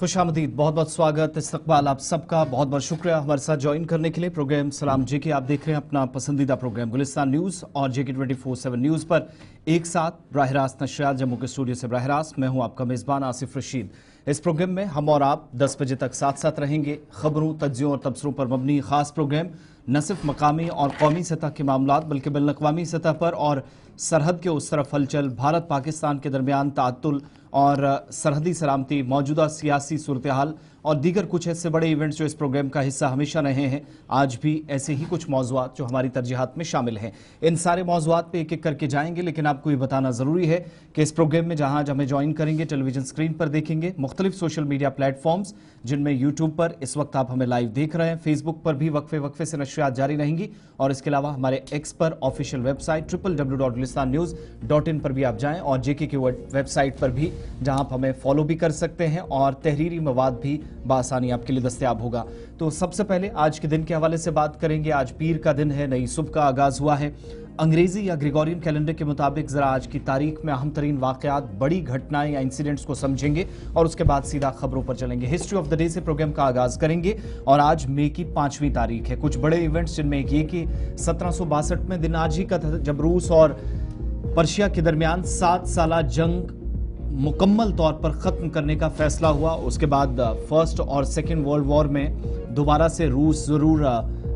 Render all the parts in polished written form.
खुशामदीद, बहुत बहुत स्वागत, इस्तकबाल आप सबका। बहुत बहुत शुक्रिया हमारे साथ ज्वाइन करने के लिए। प्रोग्राम सलाम जेके आप देख रहे हैं, अपना पसंदीदा प्रोग्राम गुलिस्तान न्यूज़ और जेके 24/7 न्यूज़ पर एक साथ बराह रास्त नशरियात जम्मू के स्टूडियो से बराह रास्त। मैं हूं आपका मेज़बान आसिफ रशीद। इस प्रोग्राम में हम और आप 10 बजे तक साथ साथ रहेंगे। खबरों, तज्जियों और तबसरों पर मबनी खास प्रोग्राम न सिर्फ मकामी और कौमी सतह के मामलात बल्कि बैनुल-अक़वामी सतह पर और सरहद के उस तरफ हलचल, भारत पाकिस्तान के दरमियान ताअत्तुल और सरहदी सलामती, मौजूदा सियासी सूरत हाल और दीगर कुछ ऐसे बड़े इवेंट्स जो इस प्रोग्राम का हिस्सा हमेशा रहे हैं, आज भी ऐसे ही कुछ मौज़ूआत जो हमारी तरजीहात में शामिल हैं। इन सारे मौज़ूआत पे एक एक करके जाएंगे, लेकिन आपको ये बताना ज़रूरी है कि इस प्रोग्राम में जहां हमें ज्वाइन करेंगे टेलीविजन स्क्रीन पर देखेंगे, मुख्तलिफ सोशल मीडिया प्लेटफॉर्म्स जिनमें यूट्यूब पर इस वक्त आप हमें लाइव देख रहे हैं, फेसबुक पर भी वक्फे वक्फे से नशरियात जारी रहेंगी और इसके अलावा हमारे एक्स पर ऑफिशियल वेबसाइट www.gulistannews.in पर भी आप जाएं और जेके की वेबसाइट पर भी, जहां आप हमें फॉलो भी कर सकते हैं और तहरीरी मवाद भी बआसानी आपके लिए दस्तयाब होगा। तो सबसे पहले आज के दिन के हवाले से बात करेंगे। आज पीर का दिन है, नई सुबह का आगाज हुआ है। अंग्रेजी या ग्रेगोरियन कैलेंडर के मुताबिक जरा आज की तारीख में अहम तरीन वाकयात, बड़ी घटनाएं या इंसिडेंट्स को समझेंगे और उसके बाद सीधा खबरों पर चलेंगे। हिस्ट्री ऑफ द डे से प्रोग्राम का आगाज करेंगे और आज मई की 5वीं तारीख है। कुछ बड़े इवेंट्स जिनमें एक ये कि 1762 में दिन आज ही का था जब रूस और पर्शिया के दरमियान 7 साला जंग मुकम्मल तौर पर ख़त्म करने का फैसला हुआ। उसके बाद फर्स्ट और सेकेंड वर्ल्ड वॉर में दोबारा से रूस ज़रूर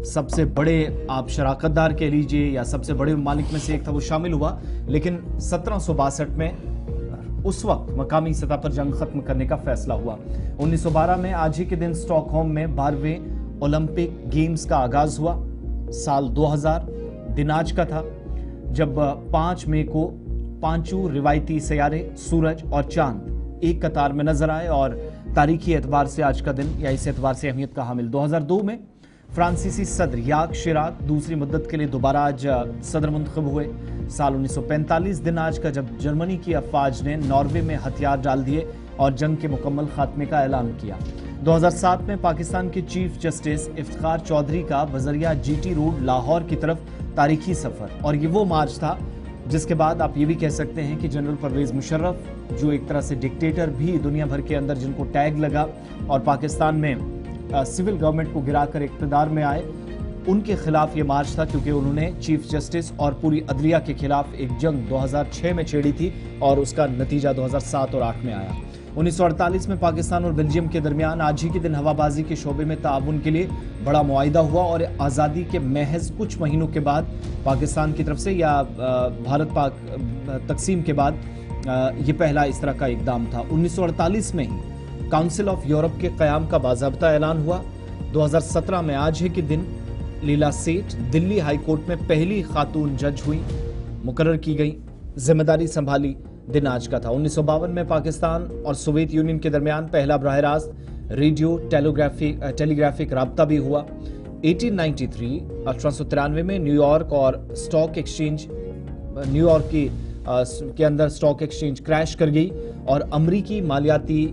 सबसे बड़े आप शराकतदार कह लीजिए या सबसे बड़े ममालिक में से एक था, वो शामिल हुआ, लेकिन 1762 में उस वक्त मकामी सतह पर जंग ख़त्म करने का फैसला हुआ। 1912 में आज ही के दिन स्टॉकहोम में 12वें ओलंपिक गेम्स का आगाज़ हुआ। साल 2000 दिन आज का था जब 5 मई को पांचों रिवायती सैयारे सूरज और चांद एक कतार में नजर आए और तारीखी एतबार से आज का दिन या इस एतबार से अहमियत का हामिल। 2002 में फ्रांसीसी सदर याक शिराक दूसरी मुद्दत के लिए दोबारा आज सदर मुंतखब हुए। साल 1945 दिन आज का जब जर्मनी की अफवाज ने नॉर्वे में हथियार डाल दिए और जंग के मुकम्मल खात्मे का ऐलान किया। 2007 में पाकिस्तान के चीफ जस्टिस इफ्तिखार चौधरी का बजरिया जीटी रोड लाहौर की तरफ तारीखी सफर, और ये वो मार्च था जिसके बाद आप ये भी कह सकते हैं कि जनरल परवेज मुशर्रफ, जो एक तरह से डिक्टेटर भी दुनिया भर के अंदर जिनको टैग लगा और पाकिस्तान में सिविल गवर्नमेंट को गिराकर इक़्तिदार में आए, उनके खिलाफ ये मार्च था क्योंकि उन्होंने चीफ जस्टिस और पूरी अदलिया के खिलाफ एक जंग 2006 में छेड़ी थी और उसका नतीजा 2007 और 8 में आया। 1948 में पाकिस्तान और बेल्जियम के दरमियान आज ही के दिन हवाबाजी के शोबे में ताउन के लिए बड़ा मुआहिदा हुआ और आज़ादी के महज कुछ महीनों के बाद पाकिस्तान की तरफ से या भारत पाक तकसीम के बाद ये पहला इस तरह का इकदाम था। 1948 में ही काउंसिल ऑफ यूरोप के क़याम का बाज़ाब्ता ऐलान हुआ। 2017 में आज ही के दिन लीला सेठ दिल्ली हाई कोर्ट में पहली खातून जज हुई, मुकर्रर की गई, जिम्मेदारी संभाली, दिन आज का था। 1952 में पाकिस्तान और सोवियत यूनियन के दरमियान पहला बराह रास्त रेडियो टेलीग्राफिक राब्ता भी हुआ। 1893 में न्यूयॉर्क और स्टॉक एक्सचेंज न्यूयॉर्क के अंदर स्टॉक एक्सचेंज क्रैश कर गई और अमरीकी मालियाती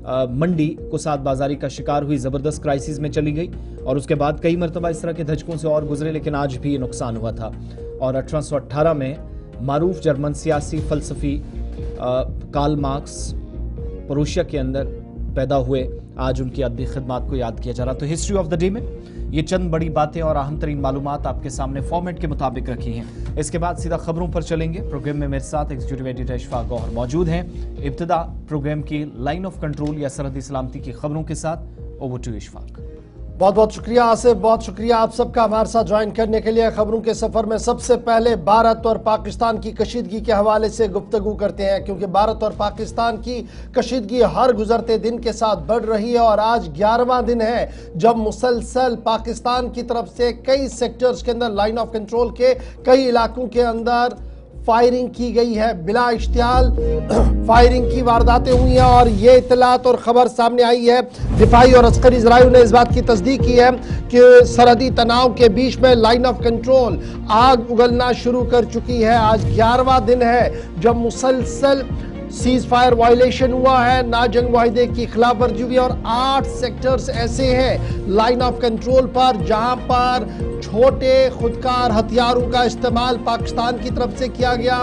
मंडी को साथ बाजारी का शिकार हुई, ज़बरदस्त क्राइसिस में चली गई और उसके बाद कई मरतबा इस तरह के धचकों से और गुजरे, लेकिन आज भी नुकसान हुआ था। और 1818 में मारूफ जर्मन सियासी फलसफी कार्ल मार्क्स प्रोशिया के अंदर पैदा हुए। आज उनकी अदबी खिदमात को याद किया जा रहा। तो हिस्ट्री ऑफ द डे में ये चंद बड़ी बातें और अहम तरीन मालूमात आपके सामने फॉर्मेट के मुताबिक रखी हैं। इसके बाद सीधा खबरों पर चलेंगे। प्रोग्राम में मेरे साथ एग्जीक्यूटिव एडिटर इशफाक गौहर मौजूद हैं। इब्तिदा प्रोग्राम की लाइन ऑफ कंट्रोल या सरहदी सलामती की खबरों के साथ। Over to Ishfaq. बहुत बहुत शुक्रिया आसिफ, बहुत शुक्रिया आप सबका हमारे साथ ज्वाइन करने के लिए। खबरों के सफर में सबसे पहले भारत और पाकिस्तान की कशीदगी के हवाले से गुफ्तगू करते हैं, क्योंकि भारत और पाकिस्तान की कशीदगी हर गुजरते दिन के साथ बढ़ रही है और आज 11वां दिन है जब मुसलसल पाकिस्तान की तरफ से कई सेक्टर्स के अंदर लाइन ऑफ कंट्रोल के कई इलाकों के अंदर फायरिंग की गई है। बिला इश्तियाल फायरिंग की वारदातें हुई हैं और ये इतलात और खबर सामने आई है। दिफाई और अस्करी ज़राइयों ने इस बात की तस्दीक की है कि सरहदी तनाव के बीच में लाइन ऑफ कंट्रोल आग उगलना शुरू कर चुकी है। आज 11वां दिन है जब मुसलसल सीज फायर वायलेशन हुआ है, ना जंग मुआहिदे की खिलाफ वर्जी हुई और 8 सेक्टर्स ऐसे हैं लाइन ऑफ कंट्रोल पर जहां पर छोटे खुदकार हथियारों का इस्तेमाल पाकिस्तान की तरफ से किया गया।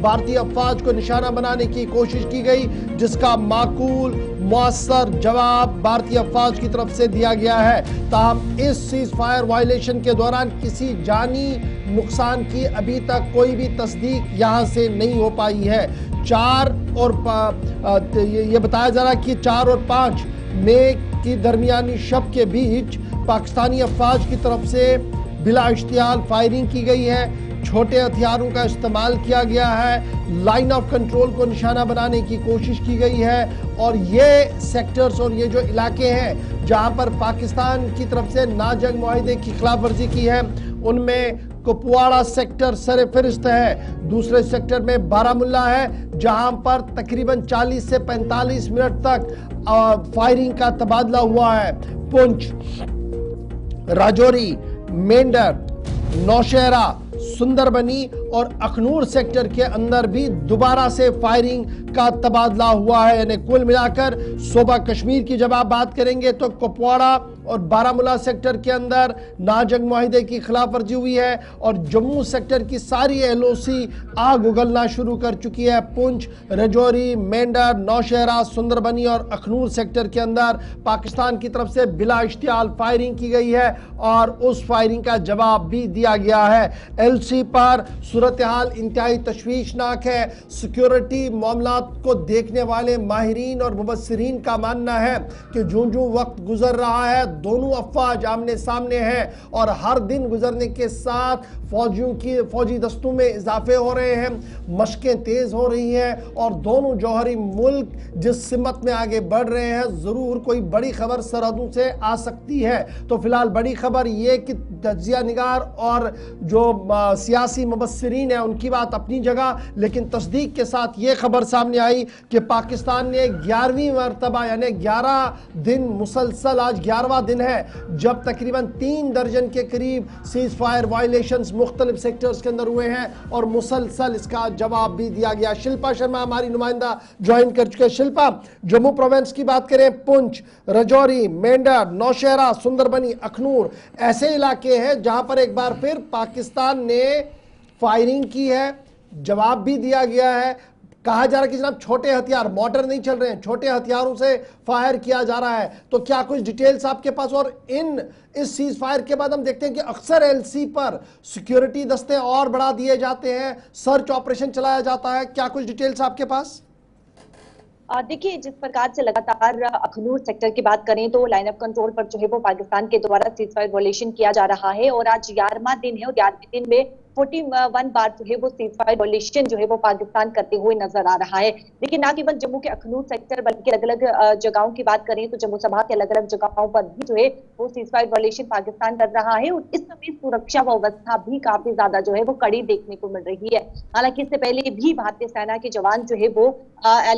भारतीय अफवाज को निशाना बनाने की कोशिश की गई, जिसका माकूल मुअस्सर जवाब भारतीय अफवाज की तरफ से दिया गया है। ताहम इस सीज फायर वायलेशन के दौरान किसी जानी नुकसान की अभी तक कोई भी तस्दीक यहां से नहीं हो पाई है। ये बताया जा रहा है कि 4 और 5 मई की दरमियानी शब के बीच पाकिस्तानी अफवाज की तरफ से बिला इश्तियाल फायरिंग की गई है, छोटे हथियारों का इस्तेमाल किया गया है, लाइन ऑफ कंट्रोल को निशाना बनाने की कोशिश की गई है। और ये सेक्टर्स और ये जो इलाके हैं जहां पर पाकिस्तान की तरफ से नाजंग मुआहिदे की खिलाफ वर्जी की है, उनमें कुपवाड़ा सेक्टर सरफहरिस्त है। दूसरे सेक्टर में बारामुल्ला है, जहां पर तकरीबन 40 से 45 मिनट तक फायरिंग का तबादला हुआ है। पुंछ, राजौरी, मेंढर, नौशहरा, सुंदरबनी और अखनूर सेक्टर के अंदर भी दोबारा से फायरिंग का तबादला हुआ है। यानी कुल मिलाकर सूबा कश्मीर की जब आप बात करेंगे तो कुपवाड़ा और बारामुला सेक्टर के अंदर नाजंग मुआहिदे की खिलाफ वर्जी हुई है और जम्मू सेक्टर की सारी एलओसी आग उगलना शुरू कर चुकी है। पुंछ, रजौरी, मेंढर, नौशहरा, सुंदरबनी और अखनूर सेक्टर के अंदर पाकिस्तान की तरफ से बिला इश्तियाल फायरिंग की गई है और उस फायरिंग का जवाब भी दिया गया है। एलसी पर सूरत हाल इंतहाई तशवीशनाक है। सिक्योरिटी मामला को देखने वाले माहिरीन और मुबस्सिरीन का मानना है कि जो वक्त गुजर रहा है दोनों अफवाज आमने सामने हैं और हर दिन गुजरने के साथ फौजी दस्तों में इजाफे हो रहे हैं, मशकें तेज हो रही हैं और दोनों जौहरी मुल्क जिस सिमत में आगे बढ़ रहे हैं, जरूर कोई बड़ी खबर सरहदों से आ सकती है। तो फिलहाल बड़ी खबर यह कि तज्जिया निगार और जो सियासी मुबस्सिरीन है उनकी बात अपनी जगह, लेकिन तस्दीक के साथ ये खबर सामने आई कि पाकिस्तान ने 11वीं मरतबा यानी 11 दिन मुसलसल, आज 11वां दिन है जब तकरीबन 3 दर्जन के करीब सीज फायर वायलेशंस मुख्तलिफ सेक्टर्स के अंदर हुए हैं और मुसलसल इसका जवाब भी दिया गया। शिल्पा शर्मा हमारी नुमाइंदा ज्वाइन कर चुके हैं। शिल्पा, जम्मू प्रोविंस की बात करें, पुंछ, रजौरी, मेंढर, नौशहरा, सुंदरबनी, अखनूर ऐसे इलाके हैं जहां पर एक बार फिर पाकिस्तान ने फायरिंग की है, जवाब भी दिया गया है। कहा जा रहा है कि जनाब छोटे हथियार, मोटर नहीं चल रहे हैं, छोटे हथियारों से फायर किया जा रहा है। तो क्या कुछ डिटेल्स आपके पास? और इस सीज फायर के बाद हम देखते हैं कि अक्सर एलसी पर सिक्योरिटी दस्ते और बढ़ा दिए जाते हैं, सर्च ऑपरेशन चलाया जाता है। क्या कुछ डिटेल्स आपके पास? देखिए, जिस प्रकार से लगातार अखनूर सेक्टर की बात करें तो लाइन ऑफ कंट्रोल पर जो है वो पाकिस्तान के द्वारा सीज फायर वायलेशन किया जा रहा है और आज 11वां दिन है और 11वें दिन में 41 बार जो है वो सीज फायर वायलेशन जो है वो पाकिस्तान करते हुए नजर आ रहा है। लेकिन ना केवल जम्मू के अखनूर सेक्टर बल्कि अलग अलग जगहों की बात करें तो जम्मू सभा के अलग अलग जगहों पर भी जो है वो सीज फायर वायलेशन पाकिस्तान कर रहा है और इस समय सुरक्षा व्यवस्था भी काफी ज्यादा जो है वो कड़ी देखने को मिल रही है। हालांकि इससे पहले भी भारतीय सेना के जवान जो है वो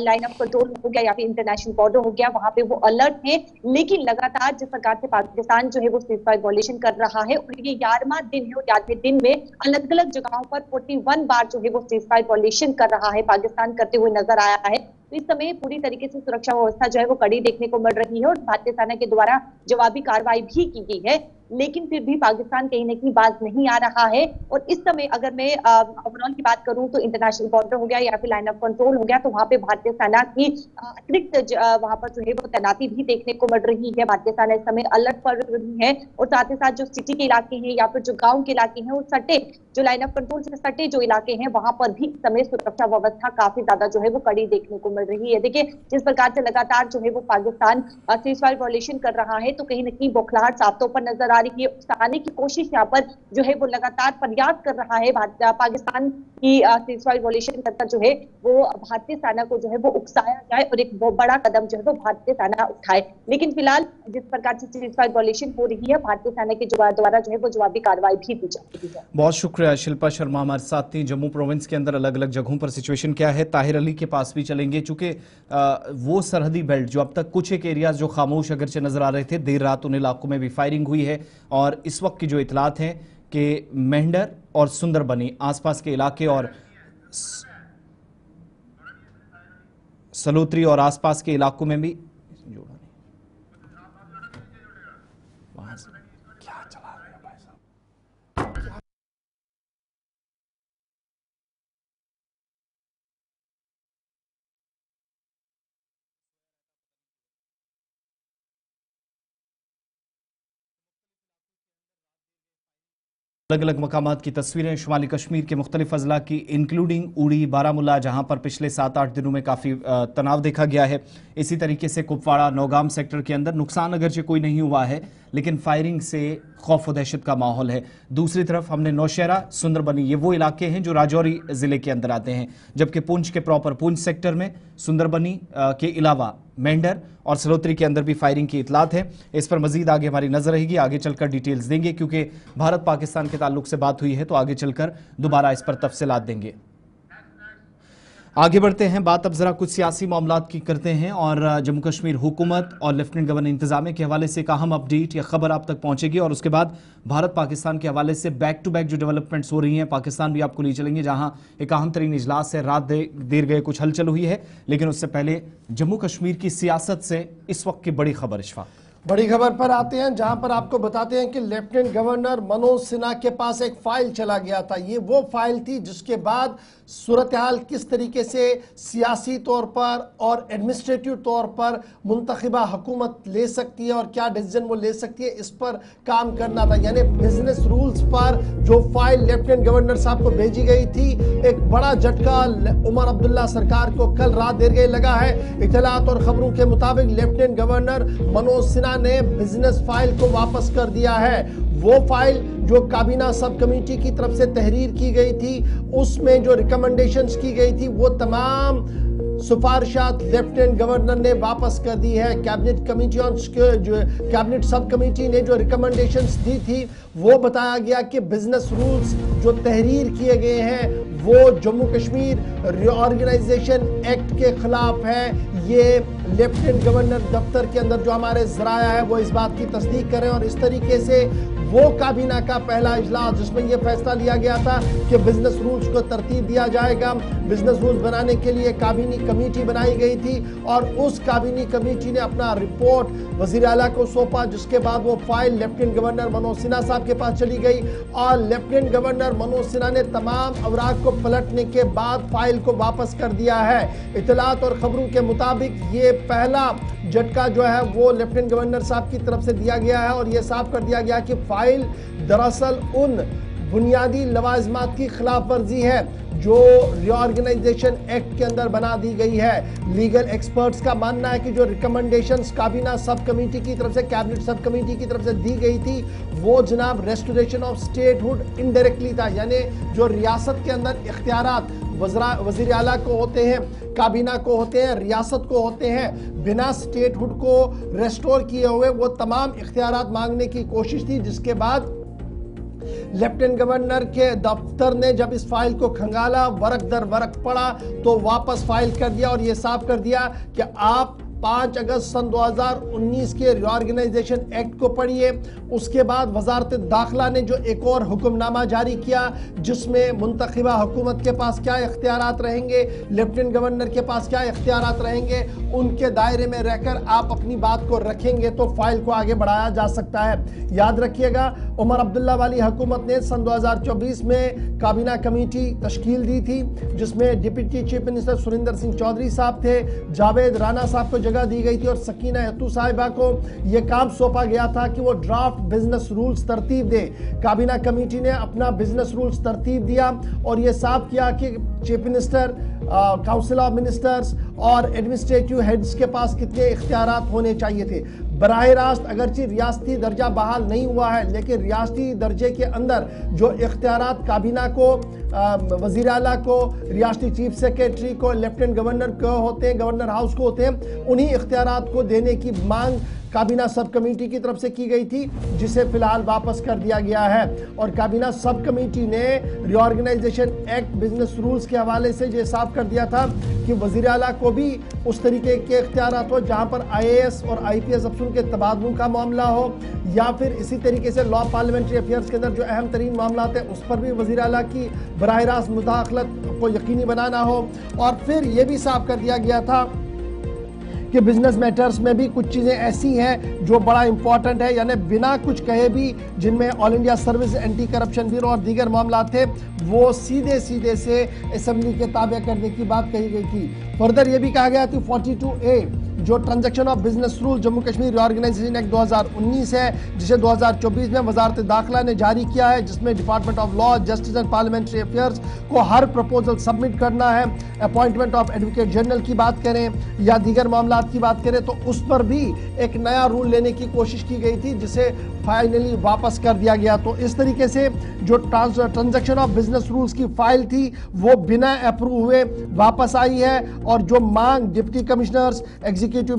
लाइन ऑफ कंट्रोल हो गया या फिर इंटरनेशनल बॉर्डर हो गया, वहां पे वो अलर्ट है। लेकिन लगातार जिस प्रकार से पाकिस्तान जो है वो सीज फायर वायलेशन कर रहा है और ये 11वां दिन है और 11वें दिन में अलग अलग जगहों पर 41 बार जो है वो सीज फायर वायलेशन कर रहा है, पाकिस्तान करते हुए नजर आया है। तो इस समय पूरी तरीके से सुरक्षा व्यवस्था जो है वो कड़ी देखने को मिल रही है और भारतीय सेना के द्वारा जवाबी कार्रवाई भी की गई है। लेकिन फिर भी पाकिस्तान कहीं ना कहीं बाज नहीं आ रहा है और इस समय अगर मैं ओवरऑल की बात करूं तो इंटरनेशनल बॉर्डर हो गया या फिर लाइन ऑफ कंट्रोल हो गया तो वहां पे भारतीय सेना की अतिरिक्त वहां पर जो है वो तैनाती भी देखने को मिल रही है। भारतीय सेना इस समय अलर्ट पर रही है और साथ ही साथ जो सिटी के इलाके हैं या फिर जो गाँव के इलाके हैं, उस सटे जो लाइन ऑफ कंट्रोल से सटे जो इलाके हैं वहां पर भी इस समय सुरक्षा व्यवस्था काफी ज्यादा जो है वो कड़ी देखने को मिल रही है। देखिए, जिस प्रकार से लगातार जो है वो पाकिस्तान सीज फायर वायलेशन कर रहा है तो कहीं ना कहीं बौखलाहट साफ तौर पर नजर आ रही है। उकसाने की कोशिश यहाँ पर जो है वो लगातार प्रयास कर रहा है पाकिस्तान की सीज फायर वायलेशन करता जो है वो भारतीय सेना को जो है वो उकसाया जाए और एक बहुत बड़ा कदम जो है वो भारतीय सेना उठाए। लेकिन फिलहाल जिस प्रकार से सीज फायर वायलेशन हो रही है, भारतीय सेना के द्वारा जो है वो जवाबी कार्रवाई भी की जा रही है। बहुत शुक्रिया शिल्पा शर्मा हमारे साथ थी। जम्मू प्रोविंस के अंदर अलग अलग जगहों पर सिचुएशन क्या है, ताहिर अली के पास भी चलेंगे, चूंकि वो सरहदी बेल्ट जो अब तक कुछ एक एरियाज जो खामोश अगरचे नजर आ रहे थे, देर रात उन इलाकों में भी फायरिंग हुई है और इस वक्त की जो इतलात हैं कि मेंढर और सुंदरबनी आसपास के इलाके और सलोत्री और आसपास के इलाकों में भी अलग अलग मकामात की तस्वीरें शुमाली कश्मीर के मुख्तलिफ अजला की, इंक्लूडिंग उड़ी, बारामुल्ला, जहां पर पिछले 7-8 दिनों में काफ़ी तनाव देखा गया है। इसी तरीके से कुपवाड़ा, नौगाम सेक्टर के अंदर नुकसान अगरचे कोई नहीं हुआ है, लेकिन फायरिंग से खौफ व दहशत का माहौल है। दूसरी तरफ हमने नौशहरा, सुंदरबनी, ये वो इलाके हैं जो राजौरी जिले के अंदर आते हैं, जबकि पुंछ के प्रॉपर पुंछ सेक्टर में सुंदरबनी के अलावा मेंढर और सलोत्री के अंदर भी फायरिंग की इतलात है। इस पर मजीद आगे हमारी नजर रहेगी, आगे चलकर डिटेल्स देंगे, क्योंकि भारत पाकिस्तान के ताल्लुक से बात हुई है तो आगे चलकर दोबारा इस पर तफसीलात देंगे। आगे बढ़ते हैं, बात अब जरा कुछ सियासी मामलात की करते हैं और जम्मू कश्मीर हुकूमत और लेफ्टिनेंट गवर्नर इंतजामिया के हवाले से एक अहम अपडेट या खबर आप तक पहुंचेगी और उसके बाद भारत पाकिस्तान के हवाले से बैक टू बैक जो डेवलपमेंट्स हो रही हैं, पाकिस्तान भी आपको ले चलेंगे जहां एक अहम तरीन इजलास है, रात देर गए कुछ हलचल हुई है। लेकिन उससे पहले जम्मू कश्मीर की सियासत से इस वक्त की बड़ी खबर। इशफाक, बड़ी खबर पर आते हैं जहां पर आपको बताते हैं कि लेफ्टिनेंट गवर्नर मनोज सिन्हा के पास एक फाइल चला गया था। ये वो फाइल थी जिसके बाद सूरत हाल किस तरीके से सियासी तौर पर और एडमिनिस्ट्रेटिव तौर पर मुंतखबा हुकूमत ले सकती है और क्या डिसीजन वो ले सकती है, इस पर काम करना था। यानी बिजनेस रूल्स पर जो फाइल लेफ्टिनेंट गवर्नर साहब को भेजी गई थी, एक बड़ा झटका उमर अब्दुल्ला सरकार को कल रात देर गए लगा है। इत्तलात और खबरों के मुताबिक लेफ्टिनेंट गवर्नर मनोज सिन्हा ने बिजनेस फाइल को वापस कर दिया है। वो फाइल जो काबीना सब कमेटी की तरफ से तहरीर की गई थी, उसमें जो रिकमेंडेशंस की गई थी, वो तमाम सिफारिशात लेफ्टिनेंट गवर्नर ने वापस कर दी है। कैबिनेट कमेटी और जो कैबिनेट सब कमेटी ने जो रिकमेंडेशंस दी थी, वो बताया गया कि बिजनेस रूल्स जो तहरीर किए गए हैं वो जम्मू कश्मीर रीऑर्गेनाइजेशन एक्ट के खिलाफ है। ये लेफ्टिनेंट गवर्नर दफ्तर के अंदर जो हमारे जराया है वो इस बात की तस्दीक करें और इस तरीके से वो काबीना का पहला इजलास जिसमें यह फैसला लिया गया था कि बिजनेस रूल्स को तरतीब दिया जाएगा। बिजनेस रूल्स बनाने के लिए काबीनी कमेटी बनाई गई थी और उस काबीनी कमेटी ने अपना रिपोर्ट वजीर आला को सौंपा, जिसके बाद वो file lieutenant governor Manoj Sinha साहब के पास चली गई और लेफ्टिनेंट गवर्नर मनोज सिन्हा ने तमाम अवराक को पलटने के बाद फाइल को वापस कर दिया है। इत्तलात और खबरों के मुताबिक ये पहला झटका जो है वो लेफ्टिनेंट गवर्नर साहब की तरफ से दिया गया है और ये साफ कर दिया गया कि फाइल दरअसल उन बुनियादी लवाजमात की खिलाफ वर्जी है जो रीऑर्गेनाइजेशन एक्ट के अंदर बना दी गई है। लीगल एक्सपर्ट्स का मानना है कि जो रिकमेंडेशंस काबीना सब कमेटी की तरफ से, कैबिनेट सब कमेटी की तरफ से दी गई थी, वो जनाब रेस्टोरेशन ऑफ स्टेटहुड इनडायरेक्टली था। यानी जो रियासत के अंदर इख्तियारात वजीर आला को होते हैं, काबीना को होते हैं, रियासत को होते हैं, बिना स्टेटहुड को रेस्टोर किए हुए वो तमाम इख्तियारात मांगने की कोशिश थी, जिसके बाद लेफ्टिनेंट गवर्नर के दफ्तर ने जब इस फाइल को खंगाला, वरक दर वरक पढ़ा तो वापस फाइल कर दिया और यह साफ कर दिया कि आप 5 अगस्त सन 2019 के रीऑर्गेनाइजेशन एक्ट को पढ़िए। उसके बाद वजारत दाखिला ने जो एक और हुक्मनामा जारी किया जिसमें मुंतखबा हुकूमत के पास क्या इख्तियारात रहेंगे, लेफ्टिनेंट गवर्नर के पास क्या इख्तियारात रहेंगे, उनके दायरे में रहकर आप अपनी बात को रखेंगे तो फाइल को आगे बढ़ाया जा सकता है। याद रखिएगा, उमर अब्दुल्ला वाली हुकूमत ने सन 2024 में काबीना कमेटी तश्कील दी थी जिसमें deputy chief minister Surinder Singh Chaudhary साहब थे, जावेद राना साहब को जगह दी गई थी और सकीना यत्तू साहिबा को यह काम सौंपा गया था कि वो ड्राफ्ट बिजनेस रूल्स तरतीब दे। काबीना कमेटी ने अपना बिजनेस रूल्स तरतीब दिया और यह साफ किया कि chief minister, council of ministers और एडमिनिस्ट्रेटिव हेड्स के पास कितने इख्तियारात होने चाहिए थे। बराह रास्त अगरचे रियासती दर्जा बहाल नहीं हुआ है, लेकिन रियासती दर्जे के अंदर जो इख्तियारात काबीना को, वजीर आला को, रियासती चीफ सेक्रेटरी को, लेफ्टिनेंट गवर्नर को होते हैं, गवर्नर हाउस को होते हैं, उन्हीं इख्तियारात को देने की मांग काबीना सब कमेटी की तरफ से की गई थी, जिसे फिलहाल वापस कर दिया गया है। और काबीना सब कमेटी ने रीऑर्गेनाइजेशन एक्ट बिजनेस रूल्स के हवाले से ये साफ कर दिया था कि वजीर आला को भी उस तरीके के इख्तियारात हो जहां पर IAS और IPS अफसरों के तबादलों का मामला हो, या फिर इसी तरीके से लॉ पार्लियामेंट्री अफेयर्स के अंदर जो अहम तरीन मामला है उस पर भी वजीर आला की बराह रास्त मुदाखलत को यकीनी बनाना हो। और फिर यह भी साफ कर दिया गया था कि बिजनेस मैटर्स में भी कुछ चीज़ें ऐसी हैं जो बड़ा इंपॉर्टेंट है, यानी बिना कुछ कहे भी जिनमें all India service anti corruption bureau और दीगर मामला थे वो सीधे से असेंबली के ताबे करने की बात कही गई थी। फर्दर ये भी कहा गया कि 42A जो transaction of business rule Jammu Kashmir reorganisation act 2019 है, जिसे 2024 में वजारत दाखिला ने जारी किया है, जिसमें department of law, justice and parliamentary affairs को हर प्रपोजल सबमिट करना है। अपॉइंटमेंट ऑफ एडवोकेट जनरल की बात करें या दीगर मामलात की बात करें तो उस पर भी एक नया रूल लेने की कोशिश की गई थी, जिसे फाइनली वापस कर दिया गया। तो इस तरीके से जो ट्रांजैक्शन ऑफ बिजनेस रूल्स की फाइल थी वो बिना अप्रूव हुए वापस आई है, और जो मांग डिप्टी कमिश्नर्स, एग्जीक्यूटिव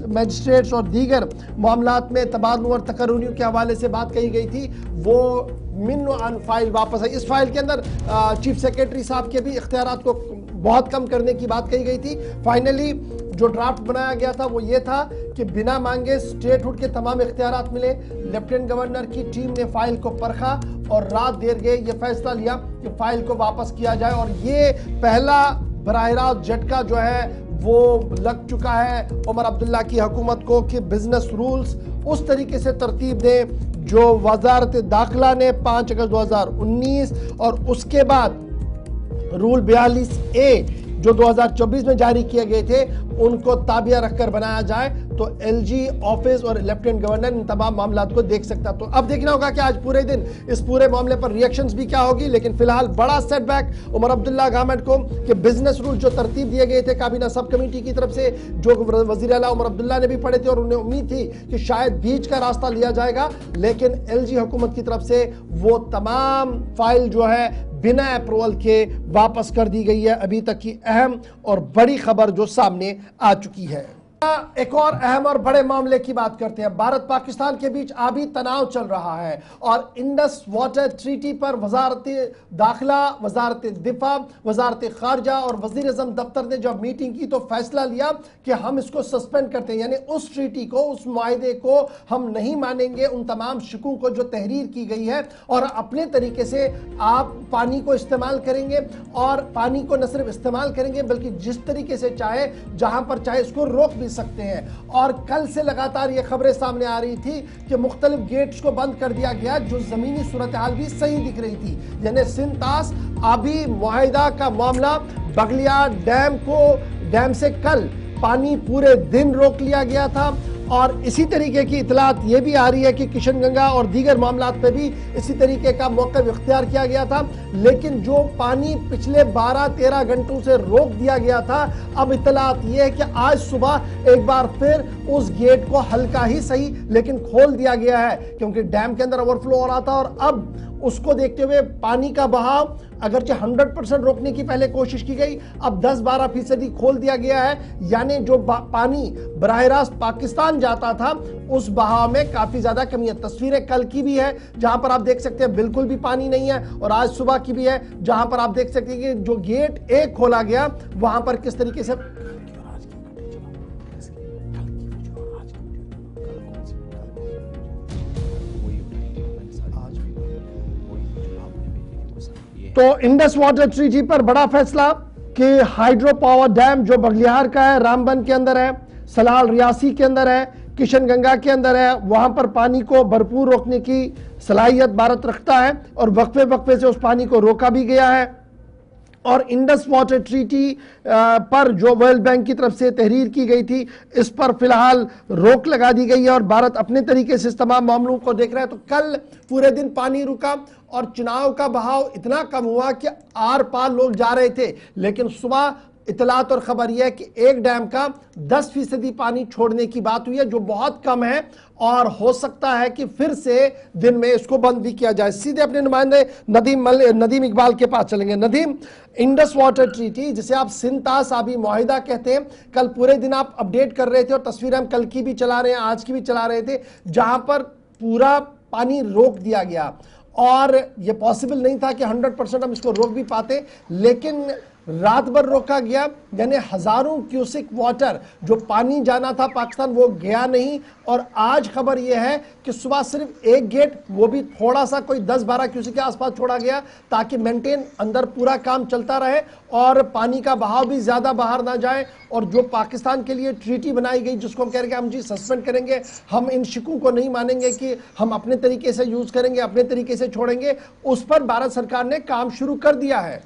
मजिस्ट्रेट्स और दीगर मामलात में तबादलों और तकर्रुनियों के हवाले से बात कही गई थी वो मिन फाइल वापस आई। इस फाइल के अंदर चीफ सेक्रेटरी साहब के भी इख्तियारात को बहुत कम करने की बात कही गई थी। फाइनली जो ड्राफ्ट बनाया गया था वो ये था कि बिना मांगे स्टेटहुड के तमाम इख्तियारात मिले। लेफ्टिनेंट गवर्नर की टीम ने फाइल को परखा और रात देर गए ये फैसला लिया कि फाइल को वापस किया जाए, और ये पहला बराह रास्त झटका जो है वो लग चुका है उमर अब्दुल्ला की हुकूमत को कि बिजनेस रूल्स उस तरीके से तरतीब दें जो वजारत दाखिला ने 5 अगस्त 2019 और उसके बाद रूल 42A जो 2024 में जारी किए गए थे उनको ताबिया रखकर बनाया जाए, तो एलजी ऑफिस और लेफ्टिनेंट गवर्नर इन तमाम मामलात को देख सकता। तो अब देखना होगा कि आज पूरे दिन इस पूरे मामले पर रिएक्शंस भी क्या होगी, लेकिन फिलहाल बड़ा सेटबैक उमर अब्दुल्ला गवर्नमेंट को कि बिजनेस रूल जो तरतीब दिए गए थे काबीना सब कमेटी की तरफ से, जो वजीर आला उमर अब्दुल्ला ने भी पढ़े थे और उन्हें उम्मीद थी कि शायद बीच का रास्ता लिया जाएगा, लेकिन एलजी हुकूमत की तरफ से वो तमाम फाइल जो है बिना अप्रूवल के वापस कर दी गई है। अभी तक की अहम और बड़ी खबर जो सामने आ चुकी है। एक और अहम और बड़े मामले की बात करते हैं। भारत पाकिस्तान के बीच आबी तनाव चल रहा है और इंडस वाटर ट्रीटी पर वजारत दाखिला, वजारत दिफा, वजारत खारजा और वजीर आज़म दफ्तर ने जब मीटिंग की तो फैसला लिया कि हम इसको सस्पेंड करते हैं, यानी उस ट्रीटी को, उस मुआहदे को हम नहीं मानेंगे। उन तमाम शिकों को जो तहरीर की गई है और अपने तरीके से आप पानी को इस्तेमाल करेंगे, और पानी को न सिर्फ इस्तेमाल करेंगे बल्कि जिस तरीके से चाहे, जहां पर चाहे, इसको रोक भी सकते हैं। और कल से लगातार ये खबरें सामने आ रही थी कि मुख्तलिफ गेट्स को बंद कर दिया गया, जो जमीनी सूरत हाल भी सही दिख रही थी। यानी सिंतास आबी मुआहिदा का मामला, बगलियार डैम से कल पानी पूरे दिन रोक लिया गया था, और इसी तरीके की इतलात ये भी आ रही है कि किशनगंगा और दीगर मामलात पे भी इसी तरीके का मौक़िफ़ इख्तियार किया गया था। लेकिन जो पानी पिछले 12-13 घंटों से रोक दिया गया था, अब इतलात ये है कि आज सुबह एक बार फिर उस गेट को हल्का ही सही लेकिन खोल दिया गया है, क्योंकि डैम के अंदर ओवरफ्लो हो रहा था, और अब उसको देखते हुए पानी का बहाव अगरचे 100% रोकने की पहले कोशिश की गई, अब 10-12% खोल दिया गया है। यानी जो पानी बराह रास्त पाकिस्तान जाता था उस बहाव में काफी ज्यादा कमी है। तस्वीरें कल की भी है जहां पर आप देख सकते हैं बिल्कुल भी पानी नहीं है, और आज सुबह की भी है जहां पर आप देख सकते हैं कि जो गेट 1 खोला गया वहां पर किस तरीके से तो इंडस वाटर ट्रीटी पर बड़ा फैसला कि हाइड्रो पावर डैम जो बगलियार का है, रामबन के अंदर है, सलाल रियासी के अंदर है, किशनगंगा के अंदर है, वहां पर पानी को भरपूर रोकने की सलाहियत भारत रखता है, और वक्फे वक्फे से उस पानी को रोका भी गया है। और इंडस वाटर ट्रीटी पर जो वर्ल्ड बैंक की तरफ से तहरीर की गई थी, इस पर फिलहाल रोक लगा दी गई है, और भारत अपने तरीके से इस तमाम मामलों को देख रहा है। तो कल पूरे दिन पानी रुका और चुनाव का बहाव इतना कम हुआ कि आर पार लोग जा रहे थे, लेकिन सुबह इतलात और खबर यह है कि एक डैम का 10% पानी छोड़ने की बात हुई है, जो बहुत कम है, और हो सकता है कि फिर से दिन में इसको बंद भी किया जाए। सीधे अपने नुमाइंदे नदीम इकबाल के पास चलेंगे। नदीम, इंडस वाटर ट्रीटी जिसे आप सिंतास आबी मुआहिदा कहते हैं, कल पूरे दिन आप अपडेट कर रहे थे और तस्वीरें हम कल की भी चला रहे हैं, आज की भी चला रहे थे, जहां पर पूरा पानी रोक दिया गया, और यह पॉसिबल नहीं था कि 100% हम इसको रोक भी पाते, लेकिन रात भर रोका गया। यानी हजारों क्यूसिक वाटर जो पानी जाना था पाकिस्तान वो गया नहीं, और आज खबर यह है कि सुबह सिर्फ एक गेट, वो भी थोड़ा सा कोई 10-12 क्यूसिक के आसपास छोड़ा गया, ताकि मेंटेन अंदर पूरा काम चलता रहे और पानी का बहाव भी ज्यादा बाहर ना जाए। और जो पाकिस्तान के लिए ट्रीटी बनाई गई, जिसको हम कह रहे हैं हम जी सस्पेंड करेंगे, हम इन शिकों को नहीं मानेंगे कि हम अपने तरीके से यूज करेंगे, अपने तरीके से छोड़ेंगे, उस पर भारत सरकार ने काम शुरू कर दिया है।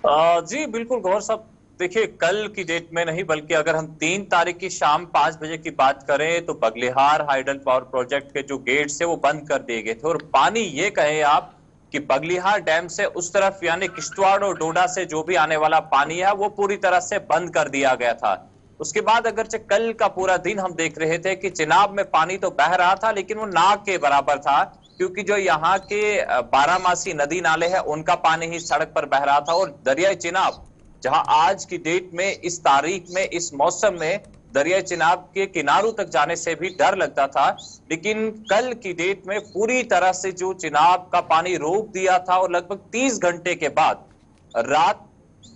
जी बिल्कुल गौर साहब, देखिए, कल की डेट में नहीं बल्कि अगर हम 3 तारीख की शाम 5 बजे की बात करें तो बगलिहार हाइडल पावर प्रोजेक्ट के जो गेट्स है वो बंद कर दिए गए थे। और पानी, ये कहे आप कि बगलिहार डैम से उस तरफ यानी किश्तवाड़ और डोडा से जो भी आने वाला पानी है वो पूरी तरह से बंद कर दिया गया था। उसके बाद अगरचे कल का पूरा दिन हम देख रहे थे कि चिनाब में पानी तो बह रहा था लेकिन वो नाक के बराबर था, क्योंकि जो यहाँ के बारामासी नदी नाले हैं उनका पानी ही सड़क पर बह रहा था। और दरियाई चिनाब, जहां आज की डेट में, इस तारीख में, इस मौसम में दरियाई चिनाब के किनारों तक जाने से भी डर लगता था, लेकिन कल की डेट में पूरी तरह से जो चिनाब का पानी रोक दिया था और लगभग 30 घंटे के बाद रात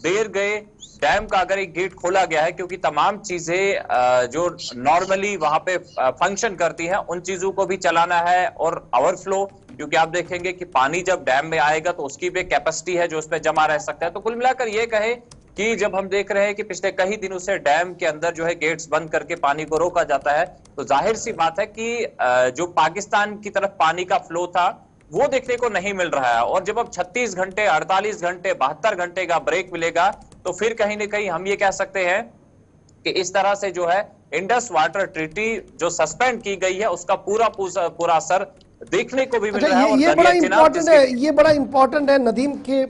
देर गए डैम का अगर एक गेट खोला गया है, क्योंकि तमाम चीजें जो नॉर्मली वहां पे फंक्शन करती हैं उन चीजों को भी चलाना है और ओवरफ्लो, क्योंकि आप देखेंगे कि पानी जब डैम में आएगा तो उसकी भी कैपेसिटी है जो उसमें जमा रह सकता है। तो कुल मिलाकर ये कहे कि जब हम देख रहे हैं कि पिछले कई दिनों से डैम के अंदर जो है गेट्स बंद करके पानी को रोका जाता है, तो जाहिर सी बात है कि जो पाकिस्तान की तरफ पानी का फ्लो था वो देखने को नहीं मिल रहा है। और जब अब 36 घंटे, 48 घंटे, 72 घंटे का ब्रेक मिलेगा तो फिर कहीं ना कहीं हम ये कह सकते हैं कि इस तरह से जो है इंडस वाटर ट्रीटी जो सस्पेंड की गई है उसका पूरा असर देखने को भी मिल रहा है। और ये बड़ा इंपॉर्टेंट है, ये बड़ा इंपॉर्टेंट है नदीम के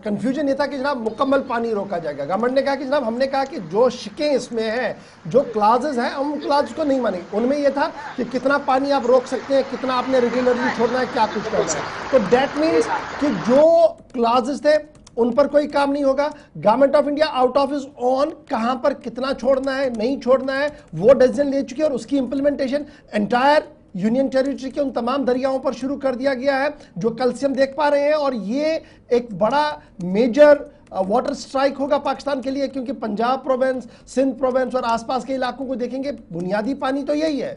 कंफ्यूजन ये था कि जनाब मुकम्मल पानी रोका जाएगा। गवर्नमेंट ने कहा कि जनाब हमने कहा कि जो शिकें इसमें हैं, जो क्लाजेस हैं, हम क्लाज को नहीं मानेंगे। उनमें ये था कि कितना पानी आप रोक सकते हैं, कितना आपने रेगुलरली छोड़ना है, क्या कुछ करना है। तो दैट मीन्स कि जो क्लाजेस थे उन पर कोई काम नहीं होगा। Government of India out of is on कहां पर कितना छोड़ना है, नहीं छोड़ना है, वो डिसीजन ले चुकी है और उसकी इंप्लीमेंटेशन एंटायर यूनियन टेरिटरी के उन तमाम दरियाओं पर शुरू कर दिया गया है जो कल से हम देख पा रहे हैं। और ये एक बड़ा मेजर वाटर स्ट्राइक होगा पाकिस्तान के लिए, क्योंकि पंजाब प्रोविंस, सिंध प्रोविंस और आसपास के इलाकों को देखेंगे, बुनियादी पानी तो यही है।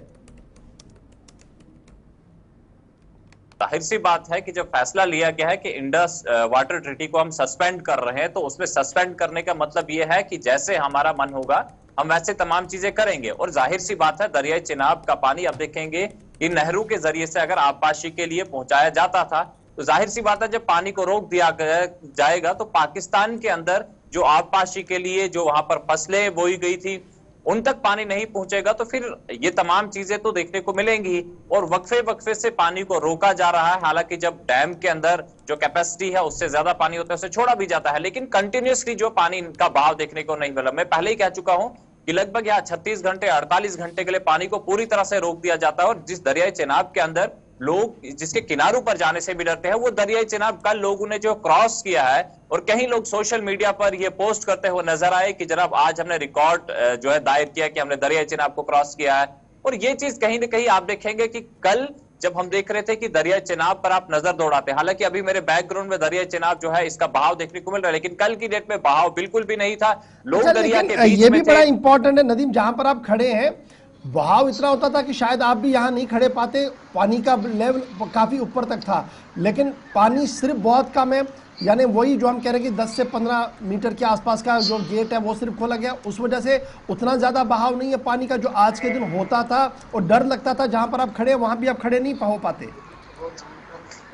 जाहिर सी बात है कि जब फैसला लिया गया है कि इंडस वाटर ट्रीटी को हम सस्पेंड कर रहे हैं, तो उसमें सस्पेंड करने का मतलब यह है कि जैसे हमारा मन होगा हम वैसे तमाम चीजें करेंगे। और जाहिर सी बात है दरियाई चिनाब का पानी अब देखेंगे इन नहरों के जरिए से अगर आबपाशी के लिए पहुंचाया जाता था, तो जाहिर सी बात है जब पानी को रोक दिया जाएगा तो पाकिस्तान के अंदर जो आबपाशी के लिए जो वहां पर फसलें बोई गई थी उन तक पानी नहीं पहुंचेगा, तो फिर ये तमाम चीजें तो देखने को मिलेंगी। और वक्फे से पानी को रोका जा रहा है, हालांकि जब डैम के अंदर जो कैपेसिटी है उससे ज्यादा पानी होता है उसे छोड़ा भी जाता है, लेकिन कंटिन्यूसली जो पानी का बहाव देखने को नहीं मिला। मैं पहले ही कह चुका हूं कि लगभग यहाँ 36 घंटे, 48 घंटे के लिए पानी को पूरी तरह से रोक दिया जाता है। और जिस दरियाई चिनाब के अंदर लोग जिसके किनारों पर जाने से भी डरते हैं, वो दरियाई चिनाब कल लोगों ने जो क्रॉस किया है, और कहीं लोग सोशल मीडिया पर ये पोस्ट करते हुए नजर आए कि जनाब आज हमने रिकॉर्ड जो है दायर किया कि हमने दरियाई चिनाब को क्रॉस किया है। और ये चीज कहीं ना कहीं आप देखेंगे कि कल जब हम देख रहे थे कि दरियाई चिनाब पर आप नजर दौड़ाते, हालांकि अभी मेरे बैकग्राउंड में दरियाई चिनाब जो है इसका बहाव देखने को मिल रहा है, लेकिन कल की डेट में बहाव बिल्कुल भी नहीं था। लोग दरिया के बीच ये में भी बड़ा इंपॉर्टेंट है नदीम, जहां पर आप खड़े हैं बहाव इतना होता था कि शायद आप भी यहाँ नहीं खड़े पाते, पानी का लेवल काफी ऊपर तक था, लेकिन पानी सिर्फ बहुत कम है, यानी वही जो हम कह रहे हैं कि 10 से 15 मीटर के आसपास का जो गेट है वो सिर्फ खोला गया, उस वजह से उतना ज्यादा बहाव नहीं है पानी का जो आज के दिन होता था। और डर लगता था जहां पर आप खड़े वहां भी आप खड़े नहीं हो पाते।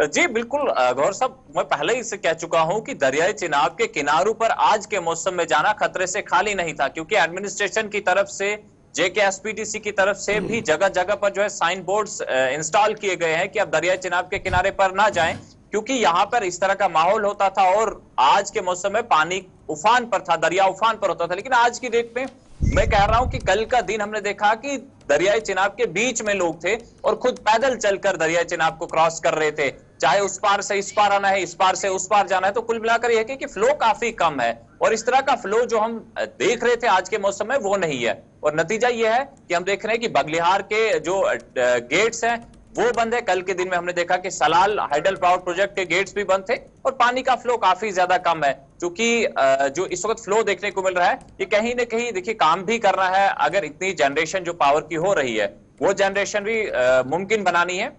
जी बिल्कुल गौर साहब, मैं पहले ही से कह चुका हूं कि दरियाई चिनाब के किनारों पर आज के मौसम में जाना खतरे से खाली नहीं था, क्योंकि एडमिनिस्ट्रेशन की तरफ से, JKSPDC की तरफ से भी जगह जगह पर जो है साइन बोर्ड्स इंस्टॉल किए गए हैं कि अब दरिया चिनाब के किनारे पर ना जाएं, क्योंकि यहाँ पर इस तरह का माहौल होता था। और आज के मौसम में पानी उफान पर था, दरिया उफान पर होता था। लेकिन आज की डेट में मैं कह रहा हूं कि कल का दिन हमने देखा कि दरियाई चिनाब के बीच में लोग थे और खुद पैदल चलकर दरियाई चिनाब को क्रॉस कर रहे थे, चाहे उस पार से इस पार आना है, इस पार से उस पार जाना है। तो कुल मिलाकर यह है कि फ्लो काफी कम है, और इस तरह का फ्लो जो हम देख रहे थे आज के मौसम में वो नहीं है। और नतीजा यह है कि हम देख रहे हैं कि बगलिहार के जो गेट्स हैं वो बंद है। कल के दिन में हमने देखा कि सलाल हाइडल पावर प्रोजेक्ट के गेट्स भी बंद थे और पानी का फ्लो काफी ज्यादा कम है, क्योंकि जो इस वक्त फ्लो देखने को मिल रहा है ये कहीं ना कहीं देखिए काम भी करना है। अगर इतनी जनरेशन जो पावर की हो रही है वो जनरेशन भी मुमकिन बनानी है,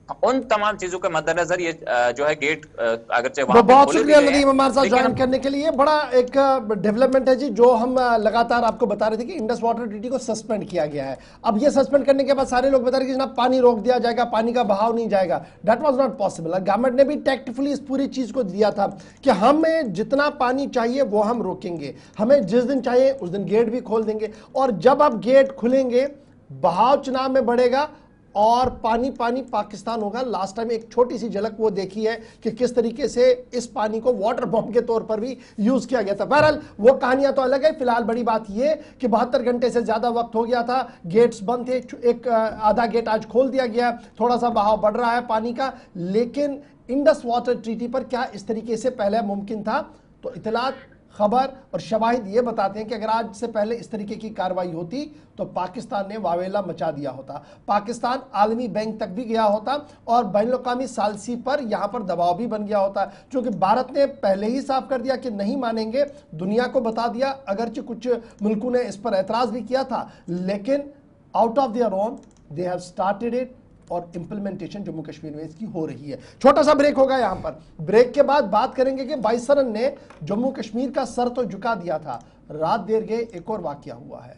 उन तमाम चीजों के मद्देनजर ये जो है गेट अगरचे तो वहां पे बहुत खोले शुक्रिया भी गए हैं, नदीम हमारे साथ लेकिन ज्वाइन करने के लिए। बड़ा एक डेवलपमेंट है जी, जो हम लगातार आपको बता रहे थे कि इंडस वाटर अथॉरिटी को सस्पेंड किया गया है। अब ये सस्पेंड करने के बाद सारे लोग बता रहे कि जनाब पानी रोक दिया जाएगा, पानी का बहाव नहीं जाएगा। That was not possible. Government ने भी टैक्टफुली इस पूरी चीज को दिया था कि हमें जितना पानी चाहिए वो हम रोकेंगे, हमें जिस दिन चाहिए उस दिन गेट भी खोल देंगे। और जब अब गेट खुलेंगे बहाव चुनाव में बढ़ेगा और पानी पानी पाकिस्तान होगा। लास्ट टाइम एक छोटी सी झलक वो देखी है कि किस तरीके से इस पानी को वाटर बॉम्ब के तौर पर भी यूज किया गया था। बहरहाल वो कहानियां तो अलग है। फिलहाल बड़ी बात ये कि 72 घंटे से ज्यादा वक्त हो गया था, गेट्स बंद थे, एक आधा गेट आज खोल दिया गया, थोड़ा सा बहाव बढ़ रहा है पानी का। लेकिन इंडस वाटर ट्रीटी पर क्या इस तरीके से पहले मुमकिन था? तो इतलात, खबर और शवाहिद ये बताते हैं कि अगर आज से पहले इस तरीके की कार्रवाई होती तो पाकिस्तान ने वावेला मचा दिया होता, पाकिस्तान आलमी बैंक तक भी गया होता और बैनुल-अक़वामी सालसी पर यहां पर दबाव भी बन गया होता। क्योंकि भारत ने पहले ही साफ कर दिया कि नहीं मानेंगे, दुनिया को बता दिया। अगरचे कुछ मुल्कों ने इस पर एतराज भी किया था, लेकिन out of their own they have started it और इंप्लीमेंटेशन जम्मू कश्मीर में इसकी हो रही है। छोटा सा ब्रेक होगा यहां पर। ब्रेक के बाद बात करेंगे कि वाइसरन ने जम्मू कश्मीर का सर तो झुका दिया था, रात देर गए एक और वाकया हुआ है,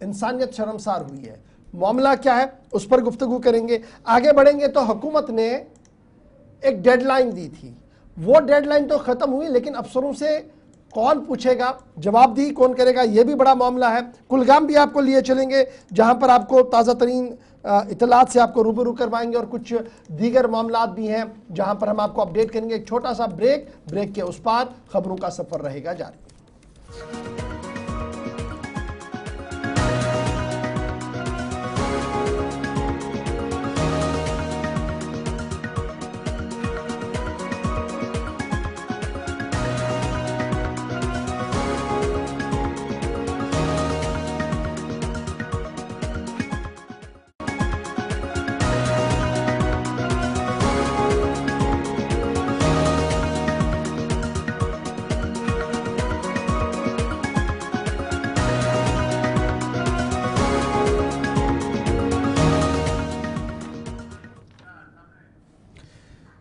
इंसानियत शर्मसार हुई है। मामला क्या है उस पर गुफ्तगू करेंगे। आगे बढ़ेंगे तो हुकूमत ने एक डेडलाइन दी थी, वो डेडलाइन तो खत्म हुई, लेकिन अफसरों से कौन पूछेगा, जवाबदेही कौन करेगा, यह भी बड़ा मामला है। कुलगाम भी आपको लिए चलेंगे जहां पर आपको ताज़ा तरीन इतलात से आपको रूबरू करवाएंगे और कुछ दीगर मामलात भी हैं जहां पर हम आपको अपडेट करेंगे। एक छोटा सा ब्रेक, ब्रेक के उस पार खबरों का सफर रहेगा जारी।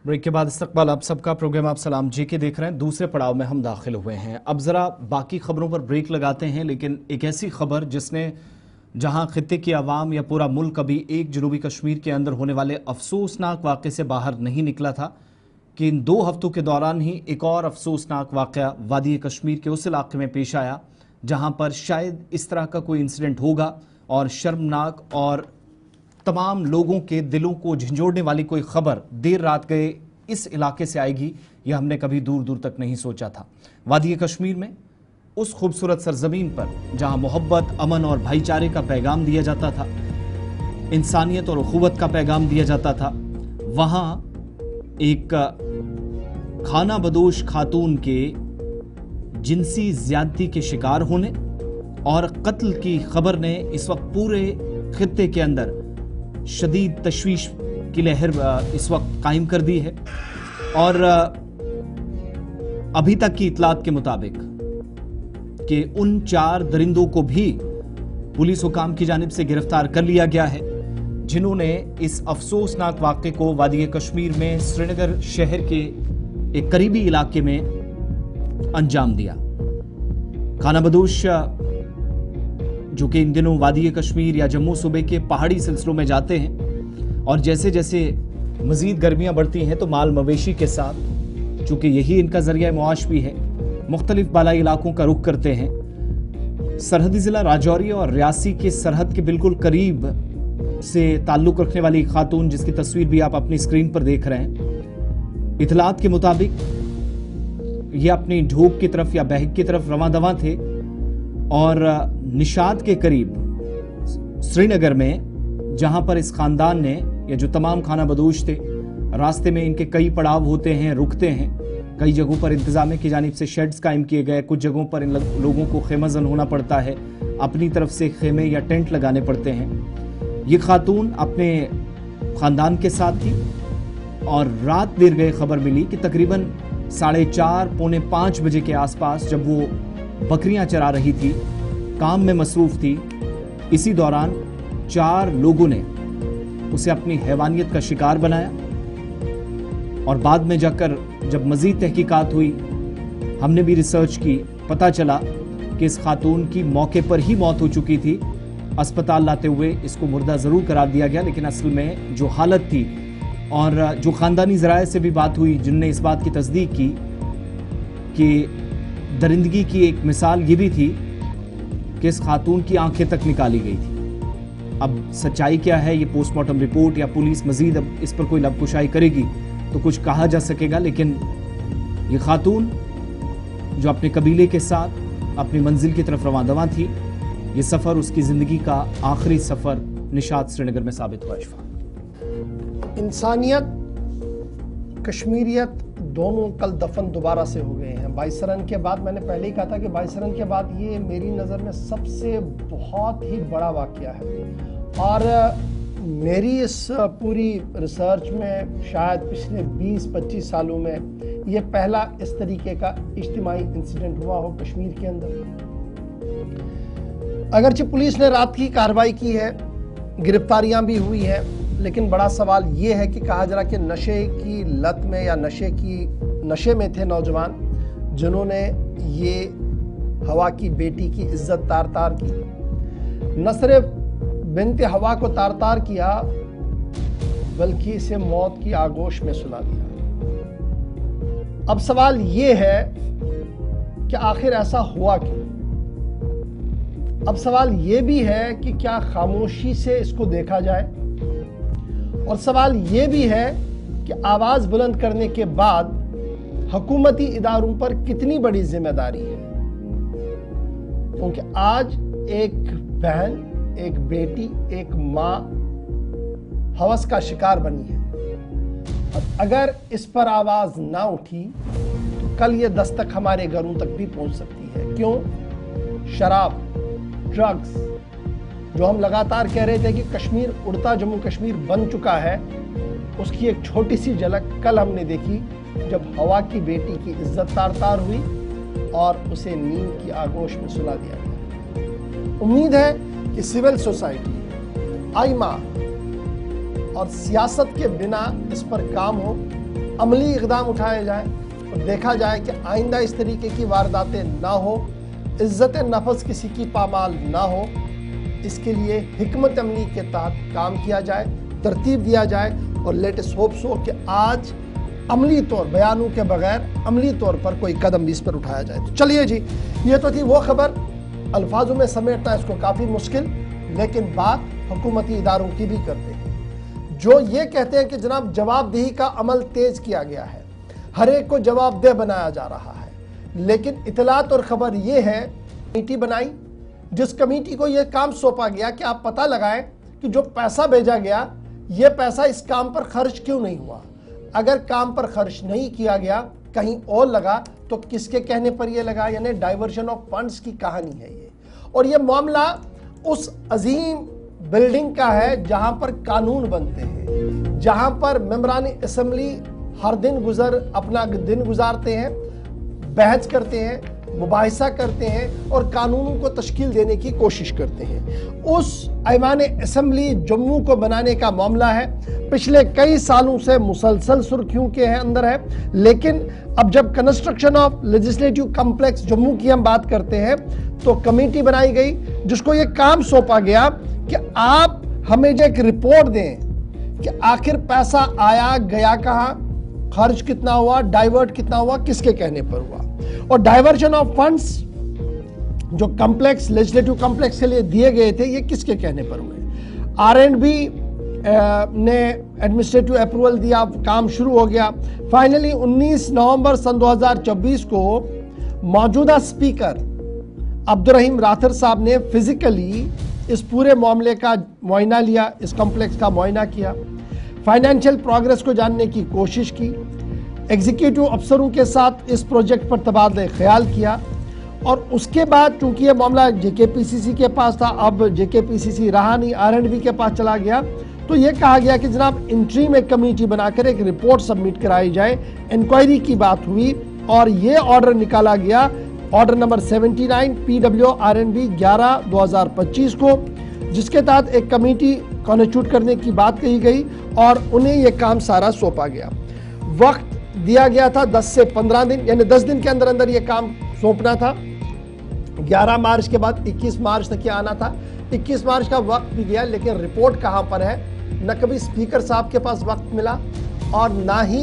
ब्रेक के बाद इस्तकबाल आप सबका। प्रोग्राम आप सलाम जी के देख रहे हैं। दूसरे पड़ाव में हम दाखिल हुए हैं। अब ज़रा बाकी खबरों पर ब्रेक लगाते हैं, लेकिन एक ऐसी खबर जिसने जहां खित्ते की आवाम या पूरा मुल्क अभी एक जनूबी कश्मीर के अंदर होने वाले अफसोसनाक वाक़े से बाहर नहीं निकला था, कि इन 2 हफ्तों के दौरान ही एक और अफसोसनाक वाक़या वादी कश्मीर के उस इलाके में पेश आया जहां पर शायद इस तरह का कोई इंसिडेंट होगा और शर्मनाक और तमाम लोगों के दिलों को झंझोड़ने वाली कोई खबर देर रात गए इस इलाके से आएगी, यह हमने कभी दूर दूर तक नहीं सोचा था। वादी कश्मीर में उस खूबसूरत सरजमीन पर जहां मोहब्बत, अमन और भाईचारे का पैगाम दिया जाता था, इंसानियत और उखुवत का पैगाम दिया जाता था, वहां एक खाना बदोश खातून के जिनसी ज्यादती के शिकार होने और कत्ल की खबर ने इस वक्त पूरे खित्ते के अंदर शदीद तशवीश की लहर इस वक्त कायम कर दी है। और अभी तक की इतलात के मुताबिक कि उन 4 दरिंदों को भी पुलिस हुकाम की जानिब से गिरफ्तार कर लिया गया है जिन्होंने इस अफसोसनाक वाक़े को वादी कश्मीर में श्रीनगर शहर के एक करीबी इलाके में अंजाम दिया। खाना बदोश जो कि इन दिनों वादी कश्मीर या जम्मू सूबे के पहाड़ी सिलसिलों में जाते हैं और जैसे जैसे मज़ीद गर्मियां बढ़ती हैं तो माल मवेशी के साथ, चूँकि यही इनका ज़रिया मुआश भी है, मुख्तलिफ बालाई इलाकों का रुख करते हैं। सरहदी ज़िला राजौरी और रियासी के सरहद के बिल्कुल करीब से ताल्लुक़ रखने वाली खातून, जिसकी तस्वीर भी आप अपनी स्क्रीन पर देख रहे हैं, इतलात के मुताबिक ये अपनी ढोक की तरफ या बहक की तरफ रवां दवां थे और निशात के करीब श्रीनगर में, जहां पर इस खानदान ने, या जो तमाम खाना बदोश थे, रास्ते में इनके कई पड़ाव होते हैं, रुकते हैं। कई जगहों पर इंतजामिया की जानिब से शेड्स कायम किए गए, कुछ जगहों पर इन लोगों को खेमजन होना पड़ता है, अपनी तरफ से खेमे या टेंट लगाने पड़ते हैं। ये खातून अपने ख़ानदान के साथ थी और रात देर गए खबर मिली कि तकरीबन 4:30 पौने 5 बजे के आसपास जब वो बकरियां चरा रही थी, काम में मसरूफ थी, इसी दौरान 4 लोगों ने उसे अपनी हैवानियत का शिकार बनाया और बाद में जाकर जब मजीद तहकीकात हुई, हमने भी रिसर्च की, पता चला कि इस खातून की मौके पर ही मौत हो चुकी थी। अस्पताल लाते हुए इसको मुर्दा ज़रूर करार दिया गया, लेकिन असल में जो हालत थी, और जो ख़ानदानी ज़राए से भी बात हुई जिनने इस बात की तस्दीक की कि दरिंदगी की एक मिसाल ये भी थी कि इस खातून की आंखें तक निकाली गई थी। अब सच्चाई क्या है, ये पोस्टमार्टम रिपोर्ट या पुलिस मजीद अब इस पर कोई लबकुशाई करेगी तो कुछ कहा जा सकेगा, लेकिन ये खातून जो अपने कबीले के साथ अपनी मंजिल की तरफ रवाना थी, ये सफ़र उसकी ज़िंदगी का आखिरी सफ़र निशात श्रीनगर में साबित हुआ। इंसानियत, कश्मीरियत दोनों कल दफन दोबारा से हो गए हैं। 22 रन के बाद, मैंने पहले ही कहा था कि 22 रन के बाद ये मेरी नज़र में सबसे बहुत ही बड़ा वाक़या है। और मेरी इस पूरी रिसर्च में शायद पिछले 20-25 सालों में ये पहला इस तरीके का इज्तिमाई इंसिडेंट हुआ हो कश्मीर के अंदर। अगरचे पुलिस ने रात की कार्रवाई की है, गिरफ्तारियां भी हुई हैं, लेकिन बड़ा सवाल ये है कि कहा जा रहा कि नशे की लत में या नशे में थे नौजवान जिन्होंने ये हवा की बेटी की इज्जत तार तार की। न सिर्फ बिन्ते हवा को तार तार किया, बल्कि इसे मौत की आगोश में सुला दिया। अब सवाल ये है कि आखिर ऐसा हुआ क्यों? अब सवाल ये भी है कि क्या खामोशी से इसको देखा जाए, और सवाल ये भी है कि आवाज बुलंद करने के बाद हुकूमती इदारों पर कितनी बड़ी जिम्मेदारी है। क्योंकि आज एक बहन, एक बेटी, एक मां हवस का शिकार बनी है, और अगर इस पर आवाज ना उठी तो कल ये दस्तक हमारे घरों तक भी पहुंच सकती है। क्यों? शराब, ड्रग्स, जो हम लगातार कह रहे थे कि कश्मीर उड़ता जम्मू कश्मीर बन चुका है, उसकी एक छोटी सी झलक कल हमने देखी जब हवा की बेटी की इज्जत तार तार हुई और उसे नींद की आगोश में सुला दिया गया। उम्मीद है कि सिविल सोसाइटी, आइमा और सियासत के बिना इस पर काम हो, अमली इक़दाम उठाए जाए और देखा जाए कि आइंदा इस तरीके की वारदातें ना हो, इज्जत नफस किसी की पामाल ना हो। इसके लिए हिकमत अमली के तहत काम किया जाए, तरतीब दिया जाए, और लेटेस्ट होप्स हो कि आज अमली तौर, बयानों के बगैर अमली तौर पर कोई कदम भी इस पर उठाया जाए। तो चलिए जी, ये तो थी वो खबर, अल्फाजों में समेटना इसको काफ़ी मुश्किल, लेकिन बात हुकूमती इदारों की भी करते हैं जो ये कहते हैं कि जनाब जवाबदेही का अमल तेज किया गया है, हर एक को जवाबदेह बनाया जा रहा है। लेकिन इतलात और खबर ये है, कमेटी बनाई, जिस कमेटी को यह काम सौंपा गया कि आप पता लगाएं कि जो पैसा भेजा गया, यह पैसा इस काम पर खर्च क्यों नहीं हुआ। अगर काम पर खर्च नहीं किया गया, कहीं और लगा, तो किसके कहने पर यह लगा, यानी डाइवर्शन ऑफ फंड्स की कहानी है ये। और यह मामला उस अजीम बिल्डिंग का है जहां पर कानून बनते हैं, जहां पर मेंबरान असेंबली हर दिन अपना दिन गुजारते हैं, बहस करते हैं, मुबाहिसा करते हैं और कानूनों को तश्कील देने की कोशिश करते हैं। उस ऐवान असेंबली जम्मू को बनाने का मामला है, पिछले कई सालों से मुसलसल सुर्खियों के अंदर है। लेकिन अब जब construction of legislative complex Jammu की हम बात करते हैं, तो कमेटी बनाई गई जिसको ये काम सौंपा गया कि आप हमें एक रिपोर्ट दें कि आखिर पैसा आया गया कहां, खर्च कितना हुआ, डाइवर्ट कितना हुआ, किसके कहने पर हुआ। और डाइवर्जन ऑफ फंड्स जो कॉम्प्लेक्स, लेजिस्लेटिव कॉम्प्लेक्स के लिए दिए गए थे, ये किसके कहने पर हुए। R&B ने एडमिनिस्ट्रेटिव अप्रूवल दिया, काम शुरू हो गया। फाइनली 19 नवंबर सन 2024 को मौजूदा स्पीकर अब्दुर्रहीम राथर साहब ने फिजिकली इस पूरे मामले का मुआयना लिया, इस कॉम्प्लेक्स का मुआयना किया, फाइनेंशियल प्रोग्रेस को जानने की कोशिश की, एग्जीक्यूटिव अफसरों के साथ इस प्रोजेक्ट पर तबादला ख्याल किया। और उसके बाद चूंकि यह मामला JKPCC के पास था, अब JKPCC रहा नहीं, R&B के पास चला गया, तो यह कहा गया कि जनाब इंट्रीम एक कमेटी बनाकर एक रिपोर्ट सबमिट कराई जाए। इंक्वायरी की बात हुई और यह ऑर्डर निकाला गया, ऑर्डर नंबर 79 PW R&B 11/2025 को, जिसके तहत एक कमेटी कॉन्स्टिट्यूट करने की बात कही गई और उन्हें यह काम सारा सौंपा गया। वक्त दिया गया था 10 से 15 दिन, यानी 10 दिन के अंदर अंदर ये काम सौंपना था। 11 मार्च के बाद 21 मार्च तक ये आना था। 21 मार्च का वक्त भी गया, लेकिन रिपोर्ट कहां पर है? न कभी स्पीकर साहब के पास वक्त मिला और ना ही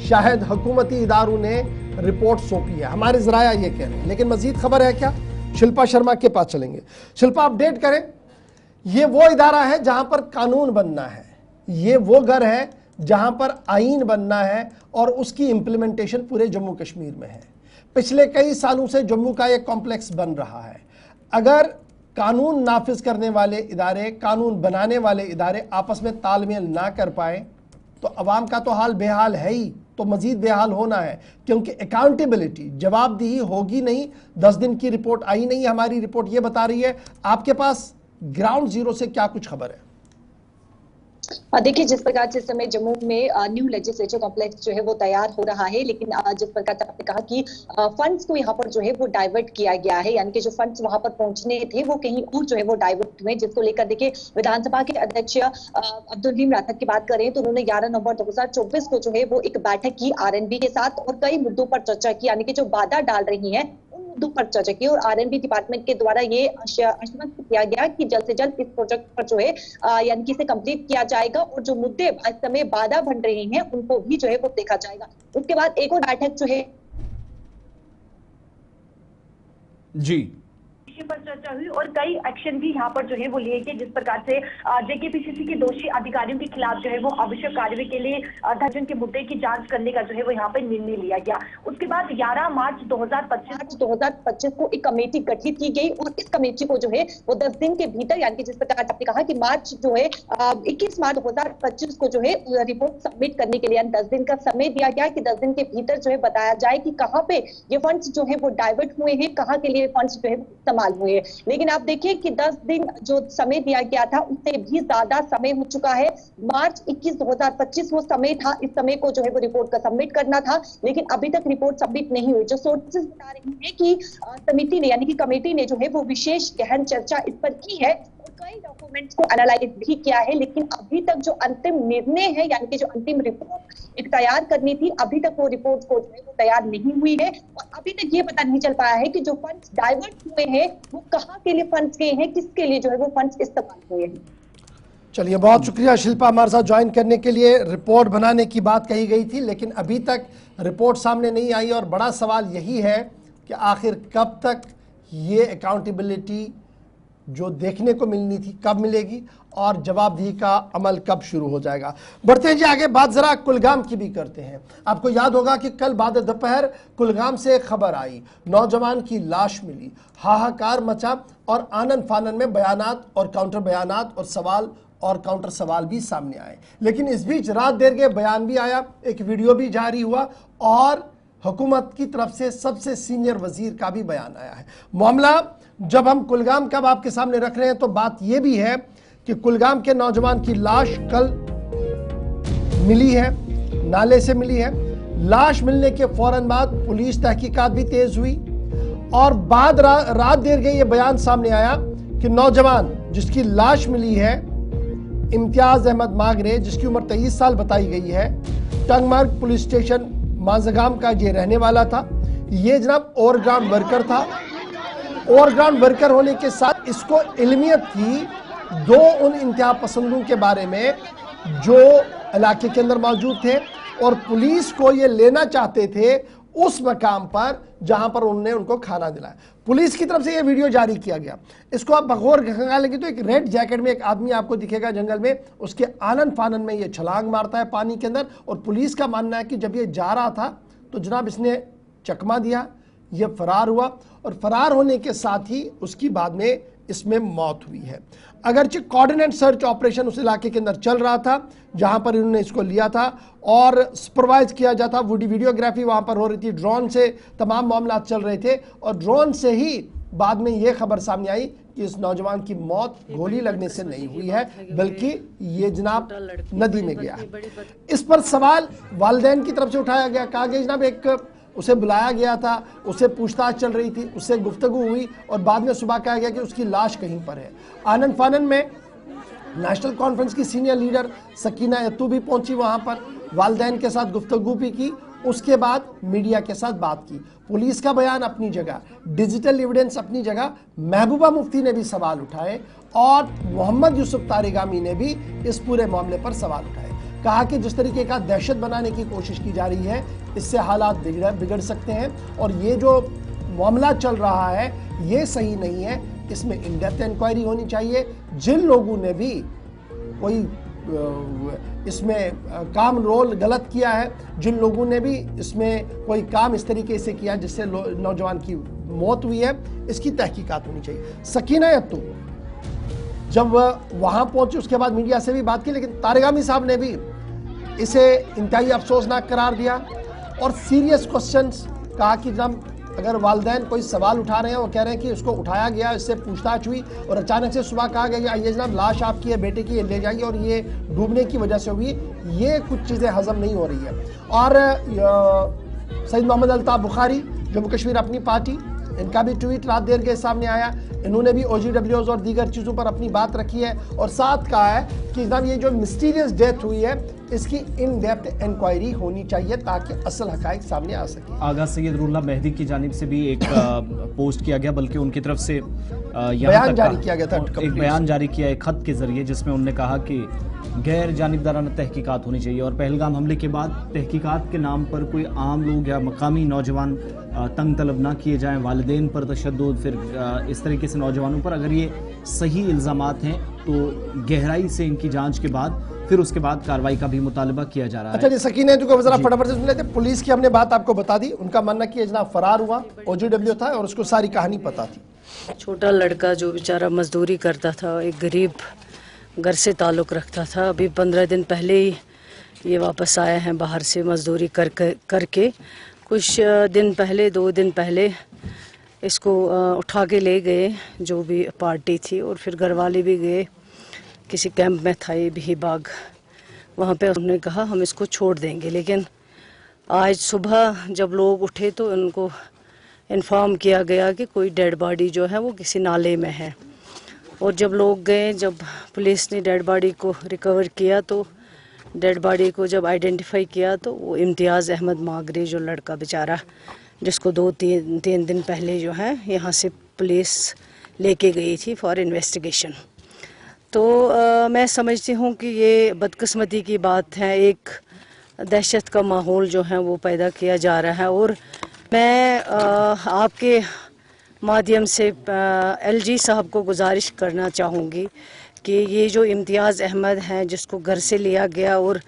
शायद हुकूमती इदारों ने रिपोर्ट सौंपी है, हमारे जराया ये कह रहे हैं। लेकिन मजीद खबर है क्या? शिल्पा शर्मा के पास चलेंगे। शिल्पा, अपडेट करें। ये वो इदारा है जहां पर कानून बनना है, ये वो घर है जहां पर आईन बनना है और उसकी इंप्लीमेंटेशन पूरे जम्मू कश्मीर में है। पिछले कई सालों से जम्मू का एक कॉम्प्लेक्स बन रहा है। अगर कानून नाफिज करने वाले इदारे, कानून बनाने वाले इदारे आपस में तालमेल ना कर पाए तो अवाम का तो हाल बेहाल है ही, तो मजीद बेहाल होना है, क्योंकि अकाउंटेबिलिटी, जवाबदेही होगी नहीं। 10 दिन की रिपोर्ट आई नहीं, हमारी रिपोर्ट ये बता रही है। आपके पास ग्राउंड जीरो से क्या कुछ खबर है? देखिए, जिस प्रकार से इस समय जम्मू में न्यू लेजिस्लेचर कॉम्प्लेक्स जो है वो तैयार हो रहा है, लेकिन जिस प्रकार से आपने कहा कि फंड्स को यहाँ पर जो है वो डाइवर्ट किया गया है, यानी कि जो फंड्स वहां पर पहुंचने थे वो कहीं और जो है वो डाइवर्ट हुए, जिसको लेकर देखिए विधानसभा के अध्यक्ष अब्दुल हलीम राठौर की बात करें तो उन्होंने 11 नवंबर 2024 को जो है वो एक बैठक की आरएनबी के साथ और कई मुद्दों पर चर्चा की, यानी कि जो बाधा डाल रही है मुद्दों पर चर्चा की। और आरएनबी डिपार्टमेंट के द्वारा ये आश्वस्त किया गया कि जल्द से जल्द इस प्रोजेक्ट पर जो है यानी कि इसे कंप्लीट किया जाएगा और जो मुद्दे इस समय बाधा बन रहे हैं उनको भी जो है वो देखा जाएगा। उसके बाद एक और बैठक जो है जी पर चर्चा हुई और कई एक्शन भी यहाँ पर जो है वो लिए गए, जिस प्रकार से जेकेपीसीसी के दोषी अधिकारियों के खिलाफ जो है वो आवश्यक कार्रवाई के लिए दर्जन के मुद्दे की जांच करने का जो है वो यहाँ पे निर्णय लिया गया। उसके बाद 11 मार्च 2025 को एक कमेटी गठित की गई और इस कमेटी को जो है वो 10 दिन के भीतर, यानी कि जिस प्रकार आपने कहा कि मार्च जो है 21 मार्च 2025 को जो है रिपोर्ट सबमिट करने के लिए 10 दिन का समय दिया गया कि 10 दिन के भीतर जो है बताया जाए कि कहाँ पे ये फंड्स जो है वो डाइवर्ट हुए हैं, कहाँ के लिए फंड्स जो है इस्तेमाल हुए। लेकिन आप देखिए कि 10 दिन जो समय दिया गया था उससे भी ज्यादा समय हो चुका है। मार्च 21 2025 वो समय था, इस समय को जो है वो रिपोर्ट का सबमिट करना था, लेकिन अभी तक रिपोर्ट सबमिट नहीं हुई। जो सोर्सेस बता रही है कि समिति ने यानी कि कमेटी ने जो है वो विशेष गहन चर्चा इस पर की है और कई डॉक्यूमेंट्स को एनालाइज भी किया है, लेकिन अभी तक जो अंतिम निर्णय है यानी कि जो अंतिम रिपोर्ट एक तैयार करनी थी, अभी तक वो रिपोर्ट को जो है वो तैयार नहीं हुई है और अभी तक ये पता नहीं चल पाया है कि जो फंड्स डाइवर्ट हुए हैं वो कहाँ के लिए फंड्स गए हैं, किसके लिए जो है वो फंड्स इस्तेमाल हुए हैं। चलिए, बहुत शुक्रिया शिल्पा हमारे साथ ज्वाइन करने के लिए। रिपोर्ट बनाने की बात कही गई थी, लेकिन अभी तक रिपोर्ट सामने नहीं आई और बड़ा सवाल यही है कि आखिर कब तक ये अकाउंटेबिलिटी जो देखने को मिलनी थी कब मिलेगी और जवाबदेही का अमल कब शुरू हो जाएगा। बढ़ते हैं जी आगे, बात जरा कुलगाम की भी करते हैं। आपको याद होगा कि कल बाद दोपहर कुलगाम से खबर आई, नौजवान की लाश मिली, हाहाकार मचा और आनन फानन में बयानात और काउंटर बयानात और सवाल और काउंटर सवाल भी सामने आए। लेकिन इस बीच रात देर के बयान भी आया, एक वीडियो भी जारी हुआ और हुकूमत की तरफ से सबसे सीनियर वजीर का भी बयान आया है। मामला जब हम कुलगाम का आपके सामने रख रहे हैं तो बात यह भी है कि कुलगाम के नौजवान की लाश कल मिली है, नाले से मिली है। लाश मिलने के फौरन बाद पुलिस तहकीकात भी तेज हुई और बाद रात देर गए ये बयान सामने आया कि नौजवान जिसकी लाश मिली है इम्तियाज अहमद मागरे, जिसकी उम्र 23 साल बताई गई है, टंगमर्ग पुलिस स्टेशन मांजगाम का ये रहने वाला था। ये जनाब ओवरग्राउंड वर्कर था। ओवरग्राउंड वर्कर होने के साथ इसको इल्मियत थी दो उन इंतहा पसंदों के बारे में जो इलाके के अंदर मौजूद थे और पुलिस को ये लेना चाहते थे उस मकाम पर जहां पर उन्होंने उनको खाना दिलाया। पुलिस की तरफ से ये वीडियो जारी किया गया। इसको आप बगौर खंगालेंगे तो एक रेड जैकेट में एक आदमी आपको दिखेगा जंगल में, उसके आनन फानन में ये छलांग मारता है पानी के अंदर और पुलिस का मानना है कि जब ये जा रहा था तो जनाब इसने चकमा दिया, ये फरार हुआ और फरार होने के साथ ही उसकी बाद में इसमें मौत हुई है। अगरचे कोऑर्डिनेट सर्च ऑपरेशन उस इलाके के अंदर चल रहा था जहां पर इन्होंने इसको लिया था और सुपरवाइज किया जाता, वीडियोग्राफी वहां पर हो रही थी, ड्रोन से तमाम मामला चल रहे थे और ड्रोन से ही बाद में यह खबर सामने आई कि इस नौजवान की मौत गोली लगने से नहीं हुई है बल्कि ये जनाब नदी में गया है। इस पर सवाल वालिदैन की तरफ से उठाया गया, कहा गया जनाब एक उसे बुलाया गया था, उसे पूछताछ चल रही थी, उससे गुफ्तगू हुई और बाद में सुबह कहा गया कि उसकी लाश कहीं पर है। आनंद फानन में नेशनल कॉन्फ्रेंस की सीनियर लीडर सकीना यत्तू भी पहुंची वहां पर वालिदैन के साथ गुफ्तगू भी की, उसके बाद मीडिया के साथ बात की। पुलिस का बयान अपनी जगह, डिजिटल एविडेंस अपनी जगह, महबूबा मुफ्ती ने भी सवाल उठाए और मोहम्मद यूसुफ तारिगामी ने भी इस पूरे मामले पर सवाल उठाए। कहा कि जिस तरीके का दहशत बनाने की कोशिश की जा रही है, इससे हालात बिगड़ सकते हैं और ये जो मामला चल रहा है ये सही नहीं है, इसमें इन डेप्थ इंक्वायरी होनी चाहिए। जिन लोगों ने भी कोई इसमें काम रोल गलत किया है, जिन लोगों ने भी इसमें कोई काम इस तरीके से किया जिससे नौजवान की मौत हुई है, इसकी तहकीकात होनी चाहिए। सकीना यत्तू जब वहां पहुंचे उसके बाद मीडिया से भी बात की, लेकिन तारिगामी साहब ने भी इसे इंतहाई अफसोसनाक करार दिया और सीरियस क्वेश्चंस कहा कि जब अगर वालिदैन कोई सवाल उठा रहे हैं, वो कह रहे हैं कि उसको उठाया गया, इससे पूछताछ हुई और अचानक से सुबह कहा गया ये जनाब लाश आपकी है, बेटे की, ले जाइए और ये डूबने की वजह से हुई, ये कुछ चीज़ें हजम नहीं हो रही है। और सईद मोहम्मद अल्ताफ बुखारी, जम्मू कश्मीर अपनी पार्टी, इनका भी ट्वीट रात देर के सामने आया। इन्होंने भी OGWs और दीगर चीज़ों पर अपनी बात रखी है और साथ कहा है कि जनाब ये जो मिस्टीरियस डेथ हुई है इसकी इन डेप्थ इंक्वायरी होनी चाहिए ताकि असल हकाइक सामने आ सके। आगा सैयद रुल्ला मेहदी की जानिब से भी एक पोस्ट किया गया, बल्कि उनकी तरफ से बयान जारी किया गया था, एक बयान जारी किया एक खत के जरिए, जिसमें उन्होंने कहा कि गैर जानिबदाराना तहकीकात होनी चाहिए और पहलगाम हमले के बाद तहकीकात के नाम पर कोई आम लोग या मकामी नौजवान तंग तलब ना किए जाएं, वालिदैन पर तशद्दुद, फिर इस तरीके से नौजवानों पर अगर ये सही इल्ज़ामात हैं तो गहराई से इनकी जांच के बाद फिर उसके बाद कार्रवाई का भी मुतालबा किया जा रहा है। अच्छा जी, सकीना जो जरा फटाफट से सुन लेते। पुलिस की हमने बात आपको बता दी, उनका मानना कि जनाब फरार हुआ, OGW था और उसको सारी कहानी पता थी। छोटा लड़का जो बेचारा मजदूरी करता था, एक गरीब घर से ताल्लुक़ रखता था, अभी 15 दिन पहले ही ये वापस आया है बाहर से मजदूरी करके। कुछ दिन पहले, 2 दिन पहले इसको उठा के ले गए जो भी पार्टी थी और फिर घर वाले भी गए, किसी कैंप में था ये भी बाग, वहाँ पे उन्होंने कहा हम इसको छोड़ देंगे। लेकिन आज सुबह जब लोग उठे तो उनको इन्फॉर्म किया गया कि कोई डेड बॉडी जो है वो किसी नाले में है। और जब लोग गए, जब पुलिस ने डेड बॉडी को रिकवर किया तो डेड बॉडी को जब आइडेंटिफाई किया तो वो इम्तियाज़ अहमद मागरे जो लड़का बेचारा जिसको 2-3 दिन पहले जो है यहाँ से पुलिस लेके गई थी फॉर इन्वेस्टिगेशन। तो मैं समझती हूँ कि ये बदकिस्मती की बात है, एक दहशत का माहौल जो है वो पैदा किया जा रहा है। और मैं आपके माध्यम से LG साहब को गुजारिश करना चाहूँगी कि ये जो इम्तियाज़ अहमद हैं जिसको घर से लिया गया और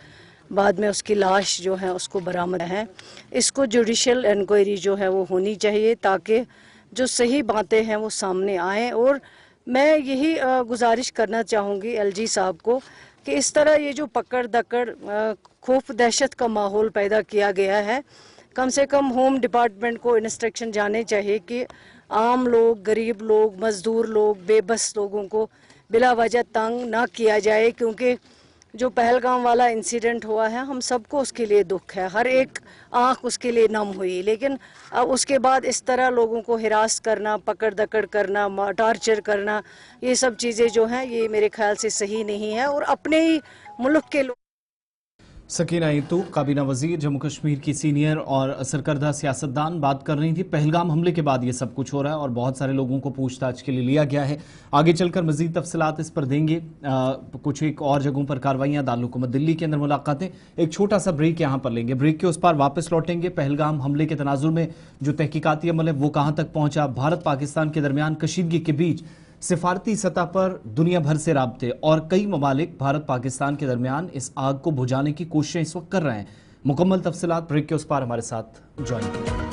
बाद में उसकी लाश जो है उसको बरामद है, इसको जुडिशल इंक्वायरी जो है वो होनी चाहिए ताकि जो सही बातें हैं वो सामने आएँ। और मैं यही गुजारिश करना चाहूँगी LG साहब को कि इस तरह ये जो पकड़ दकड़ खौफ दहशत का माहौल पैदा किया गया है, कम से कम होम डिपार्टमेंट को इंस्ट्रक्शन जाने चाहिए कि आम लोग, गरीब लोग, मज़दूर लोग, बेबस लोगों को बिला वजह तंग ना किया जाए। क्योंकि जो पहलगाम वाला इंसिडेंट हुआ है हम सबको उसके लिए दुख है, हर एक आँख उसके लिए नम हुई। लेकिन अब उसके बाद इस तरह लोगों को हिरास करना, पकड़ दकड़ करना, टॉर्चर करना, ये सब चीज़ें जो हैं ये मेरे ख्याल से सही नहीं है। और अपने ही मुल्क के लोग। सकीना यत्तू काबीना वजीर जम्मू कश्मीर की सीनियर और सरकर्दा सियासतदान बात कर रही थी। पहलगाम हमले के बाद ये सब कुछ हो रहा है और बहुत सारे लोगों को पूछताछ के लिए लिया गया है। आगे चलकर मजीद तफसीलात इस पर देंगे। कुछ एक और जगहों पर कार्रवाइयां, दारुल दिल्ली के अंदर मुलाकातें। एक छोटा सा ब्रेक यहाँ पर लेंगे, ब्रेक के उस पार वापस लौटेंगे। पहलगाम हमले के तनाजुर में जो तहकीकाती अमल है वो कहाँ तक पहुंचा, भारत पाकिस्तान के दरमियान कशीदगी के बीच सिफारती सतह पर दुनिया भर से राब्ते और कई ममालिक भारत पाकिस्तान के दरमियान इस आग को बुझाने की कोशिशें इस वक्त कर रहे हैं। मुकम्मल तफसीलात ब्रेक के उस पार हमारे साथ ज्वाइन कीजिए।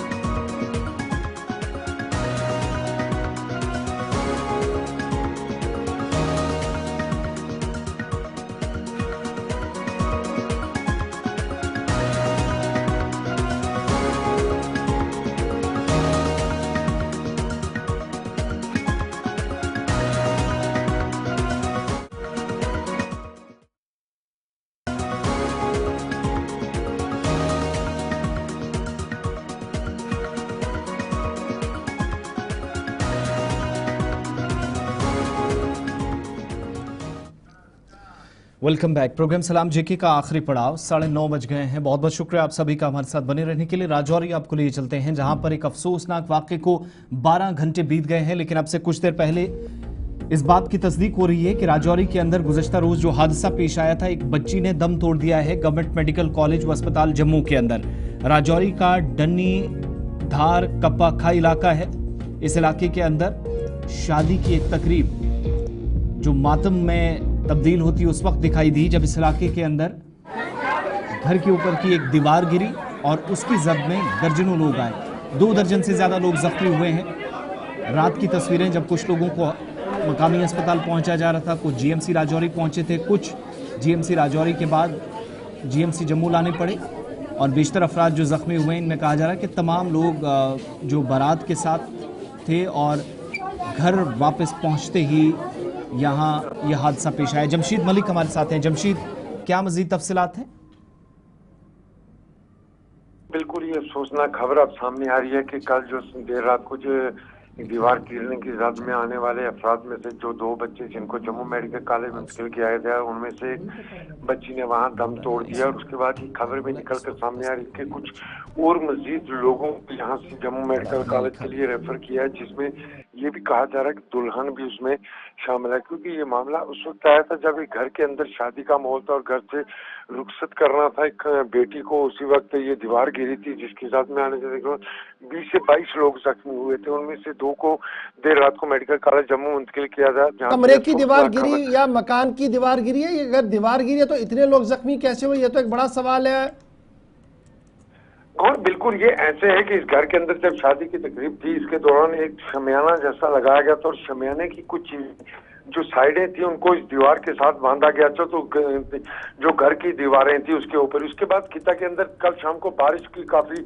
Welcome back. प्रोग्राम सलाम जेके का आखिरी पड़ाव 9:30 बज गए हैं। बहुत बहुत शुक्रिया आप सभी का हमारे साथ बने रहने के लिए। राजौरी आपको लिए चलते हैं, जहां पर एक अफसोसनाक वाक़े को 12 घंटे बीत गए हैं, लेकिन अब से कुछ देर पहले इस बात की तस्दीक हो रही है कि राजौरी के अंदर गुज़श्ता रोज जो हादसा पेश आया था, एक बच्ची ने दम तोड़ दिया है गवर्नमेंट मेडिकल कॉलेज व अस्पताल जम्मू के अंदर। राजौरी का डन्नी धार कप्पाखा इलाका है। इस इलाके के अंदर शादी की एक तकरीब जो मातम में तब्दील होती उस वक्त दिखाई दी जब इस इलाके के अंदर घर के ऊपर की एक दीवार गिरी और उसकी जद में दर्जनों लोग आए। 2 दर्जन से ज्यादा लोग जख्मी हुए हैं। रात की तस्वीरें जब कुछ लोगों को मकामी अस्पताल पहुंचाया जा रहा था, कुछ जीएमसी राजौरी पहुंचे थे, कुछ जीएमसी राजौरी के बाद जीएमसी जम्मू लाने पड़े और बेशतर अफराद जो जख्मी हुए इनमें कहा जा रहा है कि तमाम लोग जो बारात के साथ थे और घर वापस पहुंचते ही यहाँ यह हादसा पेश आया। जमशीद मलिक हमारे साथ हैं। जमशीद, क्या मजीद तफसीलात हैं? बिल्कुल, ये अफसोसनाक खबर अब सामने आ रही है कि कल जो देर रात को जो दीवार गिरने की जद में आने वाले अफराद में से जो 2 बच्चे जिनको जम्मू मेडिकल कॉलेज मुंतकिल किया गया, उनमें से एक बच्ची ने वहां दम तोड़ दिया और उसके बाद ये खबर भी निकल कर सामने आ रही है कि कुछ और मजीद लोगों को यहाँ से जम्मू मेडिकल कॉलेज के लिए रेफर किया है, जिसमें ये भी कहा जा रहा है कि दुल्हन भी उसमें शामिल है। क्योंकि ये मामला उस वक्त आया था जब एक घर के अंदर शादी का माहौल था और घर से रुखसत करना था एक बेटी को। उसी वक्त ये दीवार गिरी थी जिसके साथ में आने से 20 से 22 लोग जख्मी हुए थे। उनमें से 2 को देर रात को मेडिकल कॉलेज जम्मू मुंतकिल किया गया। कमरे की दीवार गिरी या मकान की दीवार गिरी है? अगर दीवार गिरी है तो इतने लोग जख्मी कैसे हुए? ये तो एक बड़ा सवाल है। और बिल्कुल ये ऐसे है कि इस घर के अंदर जब शादी की तकरीब थी, इसके दौरान एक शमियाना जैसा लगाया गया था और शमियाने की कुछ जो साइडें थी उनको इस दीवार के साथ बांधा गया था, तो जो घर की दीवारें थी उसके ऊपर। उसके बाद खिता के अंदर कल शाम को बारिश की काफी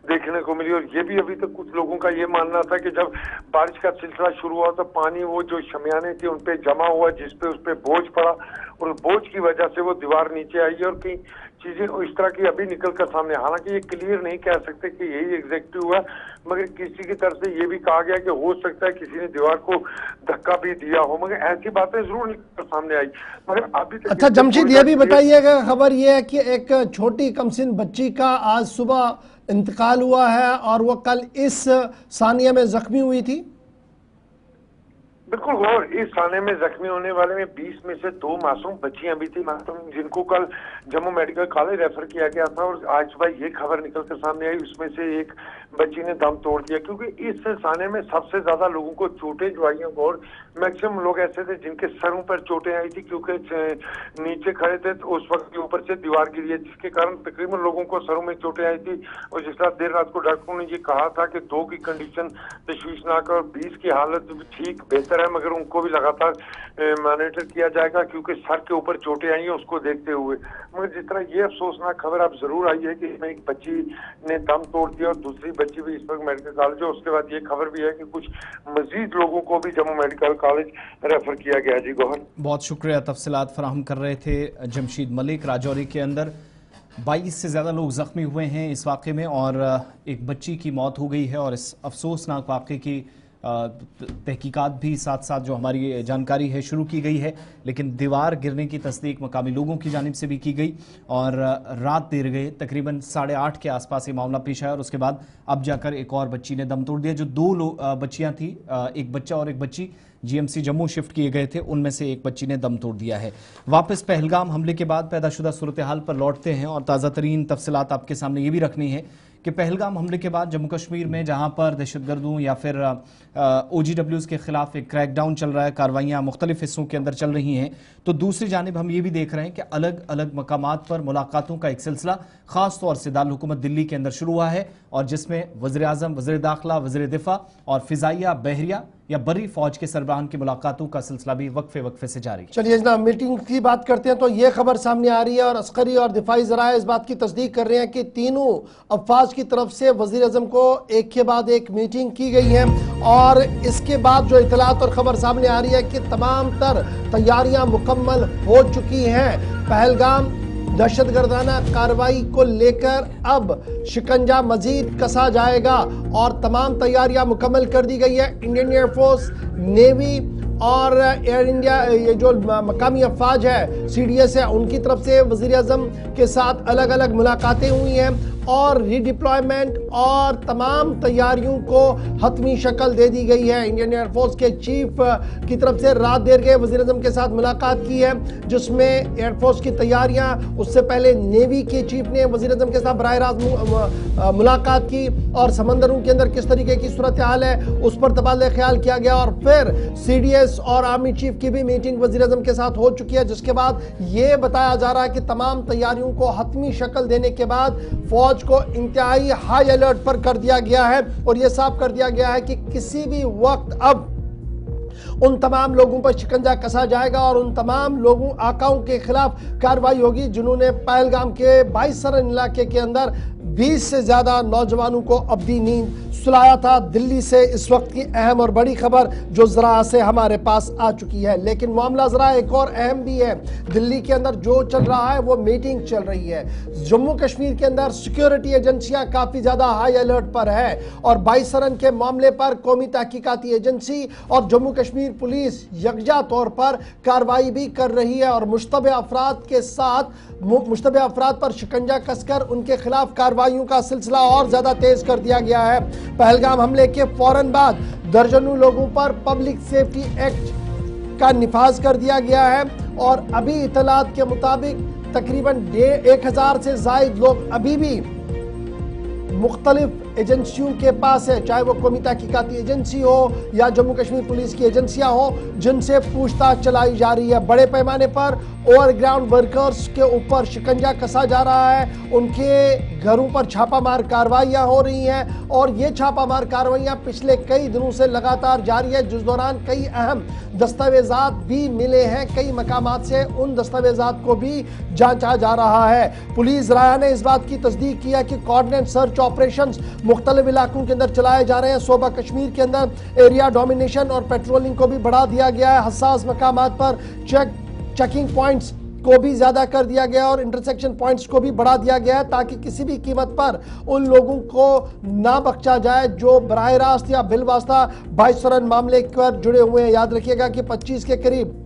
देखने को मिली और ये भी अभी तक कुछ लोगों का ये मानना था कि जब बारिश का सिलसिला शुरू हुआ तो पानी वो जो शमियाने थी उन पे जमा हुआ, जिसपे उस पे बोझ पड़ा और बोझ की वजह से वो दीवार नीचे आई और कई चीजें इस तरह की अभी निकल कर सामने। हालांकि ये क्लियर नहीं कह सकते कि यही एग्जैक्टली हुआ, मगर किसी की तरफ से ये भी कहा गया कि हो सकता है किसी ने दीवार को धक्का भी दिया हो, मगर ऐसी बातें जरूर निकल कर सामने आई। मगर अभी तक अच्छा जमशीद, ये भी बताइएगा, खबर ये है कि एक छोटी कमसिन बच्ची का आज सुबह इंतकाल हुआ है और वो कल इस सानिया में जख्मी हुई थी। बिल्कुल, और इस थाने में जख्मी होने वाले में 20 में से 2 मासूम बच्चियां भी थी, मासूम जिनको कल जम्मू मेडिकल कॉलेज रेफर किया गया था। और आज सुबह ये खबर निकल कर सामने आई, उसमें से एक बच्ची ने दम तोड़ दिया। क्योंकि इस थाने में सबसे ज्यादा लोगों को चोटें जो आई हैं और मैक्सिमम लोग ऐसे थे जिनके सरों पर चोटें आई थी, क्योंकि नीचे खड़े थे तो उस वक्त ऊपर से दीवार गिरी है, जिसके कारण तकरीबन लोगों को सरों में चोटें आई थी। और जिस रात देर रात को डॉक्टरों ने ये कहा था कि 2 की कंडीशन तशवीशनाक और 20 की हालत ठीक बेहतर है, मगर उनको भी लगातार मॉनिटर किया जाएगा क्योंकि सर के ऊपर चोटें आई हैं उसको देखते हुए। मगर जिस तरह ये अफसोसनाक खबर अब जरूर आई है कि इसमें एक बच्ची ने दम तोड़ दिया और दूसरी बच्ची भी इस वक्त मेडिकल कॉलेज है। उसके बाद ये खबर भी है कि कुछ मजीद लोगों को भी जम्मू मेडिकल कॉलेज रेफर किया गया। जी गौहर, बहुत शुक्रिया, तफसीलात फराहम कर रहे थे जमशीद मलिक। राजौरी के अंदर 22 से ज़्यादा लोग ज़ख्मी हुए हैं इस वाक़े में और एक बच्ची की मौत हो गई है और इस अफसोसनाक वाक़े की तहकीकात भी साथ साथ जो हमारी जानकारी है शुरू की गई है। लेकिन दीवार गिरने की तस्दीक मकामी लोगों की जानिब से भी की गई और रात देर गए तकरीबन 8:30 के आसपास ये मामला पेश आया और उसके बाद अब जाकर एक और बच्ची ने दम तोड़ दिया। जो 2 बच्चियां थी, एक बच्चा और एक बच्ची जीएमसी जम्मू शिफ्ट किए गए थे, उनमें से एक बच्ची ने दम तोड़ दिया है। वापस पहलगाम हमले के बाद पैदाशुदा सूरत हाल पर लौटते हैं और ताज़ा तरीन तफसीलात आपके सामने ये भी रखनी है कि पहलगाम हमले के बाद जम्मू कश्मीर में जहां पर दहशतगर्दों या फिर OGWs के खिलाफ एक क्रैकडाउन चल रहा है, कार्रवाइयां मुख्तलिफ हिस्सों के अंदर चल रही हैं, तो दूसरी जानिब हम ये भी देख रहे हैं कि अलग अलग मकामात पर मुलाकातों का एक सिलसिला खास तौर से दारुल हुकूमत दिल्ली के अंदर शुरू हुआ है और जिसमें वज़ीर आज़म, वज़ीर दाखिला, वज़ीर दिफा और फिजाइया, बहरिया या बर्री फौज के सरबराहान की मुलाकातों का सिलसिला भी वक्फे से जारी है। चलिए जनाब, मीटिंग की बात करते हैं तो ये खबर सामने आ रही है और अस्करी और दिफाई ज़राए इस बात की तस्दीक कर रहे हैं कि तीनों अफवाज की तरफ से वज़ीर आज़म को एक के बाद एक मीटिंग की गई है और इसके बाद जो इतलात और खबर सामने आ रही है कि तमाम तर तैयारियां मुकम्मल हो चुकी हैं। पहलगाम दहशतगर्दाना कार्रवाई को लेकर अब शिकंजा मजीद कसा जाएगा और तमाम तैयारियां मुकम्मल कर दी गई है। इंडियन एयरफोर्स, नेवी और एयर इंडिया ये जो मकामी अफवाज है CDS है उनकी तरफ से वजीर आजम के साथ अलग अलग मुलाकातें हुई हैं और रीडिप्लॉयमेंट और तमाम तैयारियों को हतमी शक्ल दे दी गई है। इंडियन एयरफोर्स के चीफ की तरफ से रात देर के वजीर आजम के साथ मुलाकात की है जिसमें एयरफोर्स की तैयारियां, उससे पहले नेवी के चीफ ने वजीर आजम के साथ बराह रास्त मुलाकात की और समंदरों के अंदर किस तरीके की सूरत हाल है उस पर तबादला ख्याल किया गया और फिर CDS और आर्मी चीफ की भी मीटिंग वजीर आजम के साथ हो चुकी है, जिसके बाद ये बताया जा रहा है कि तमाम तैयारियों को हतमी शक्ल देने के बाद फौज को इंतहाई हाई अलर्ट पर कर दिया गया है और यह साफ कर दिया गया है कि किसी भी वक्त अब उन तमाम लोगों पर शिकंजा कसा जाएगा और उन तमाम लोगों आकाओं के खिलाफ कार्रवाई होगी जिन्होंने पहलगाम के 22 सरन इलाके के अंदर 20 से ज्यादा नौजवानों को अब्दी नींद सुलाया था। दिल्ली से इस वक्त की अहम और बड़ी खबर जो जरा से हमारे पास आ चुकी है, लेकिन मामला जरा एक और अहम भी है। दिल्ली के अंदर जो चल रहा है वो मीटिंग चल रही है। जम्मू कश्मीर के अंदर सिक्योरिटी एजेंसियां काफी ज्यादा हाई अलर्ट पर है और 22 सरन के मामले पर कौमी तहकीकाती एजेंसी और जम्मू कश्मीर पुलिस यकजा तौर पर कार्रवाई भी कर रही है और मुश्तबे अफराद पर शिकंजा कसकर उनके खिलाफ कार्रवाइयों का सिलसिला और ज्यादा तेज कर दिया गया है। पहलगाम हमले के फौरन बाद दर्जनों लोगों पर पब्लिक सेफ्टी एक्ट का निफाज कर दिया गया है और अभी इतलात के मुताबिक तकरीबन 1000 से जायद लोग अभी भी मुख्तलिफ एजेंसियों के पास है, चाहे वो कौमी तहकीकाती एजेंसी हो या जम्मू कश्मीर पुलिस की एजेंसियां हो, जिनसे पूछताछ चलाई जा रही है। बड़े पैमाने पर ओवरग्राउंड वर्कर्स के ऊपर शिकंजा कसा जा रहा है, उनके घरों पर छापामार कार्रवाइयां हो रही हैं और ये छापामार कार्रवाइयां पिछले कई दिनों से लगातार जारी है, जिस दौरान कई अहम दस्तावेजात भी मिले हैं। कई मकामात से उन दस्तावेजात को भी जांचा जा रहा है। पुलिस राया ने इस बात की तस्दीक किया कि कोऑर्डिनेट सर्च ऑपरेशंस मुख्तलिफ इलाकों के अंदर चलाए जा रहे हैं। सूबा कश्मीर के अंदर एरिया डोमिनेशन और पेट्रोलिंग को भी बढ़ा दिया गया है। हसास मकामात पर चेकिंग पॉइंट्स को भी ज्यादा कर दिया गया और इंटरसेक्शन पॉइंट्स को भी बढ़ा दिया गया है ताकि किसी भी कीमत पर उन लोगों को ना बख्शा जाए जो बराह रास्त या बिलवास्ता 22 सरन मामले पर जुड़े हुए हैं। याद रखिएगा कि 25 के करीब,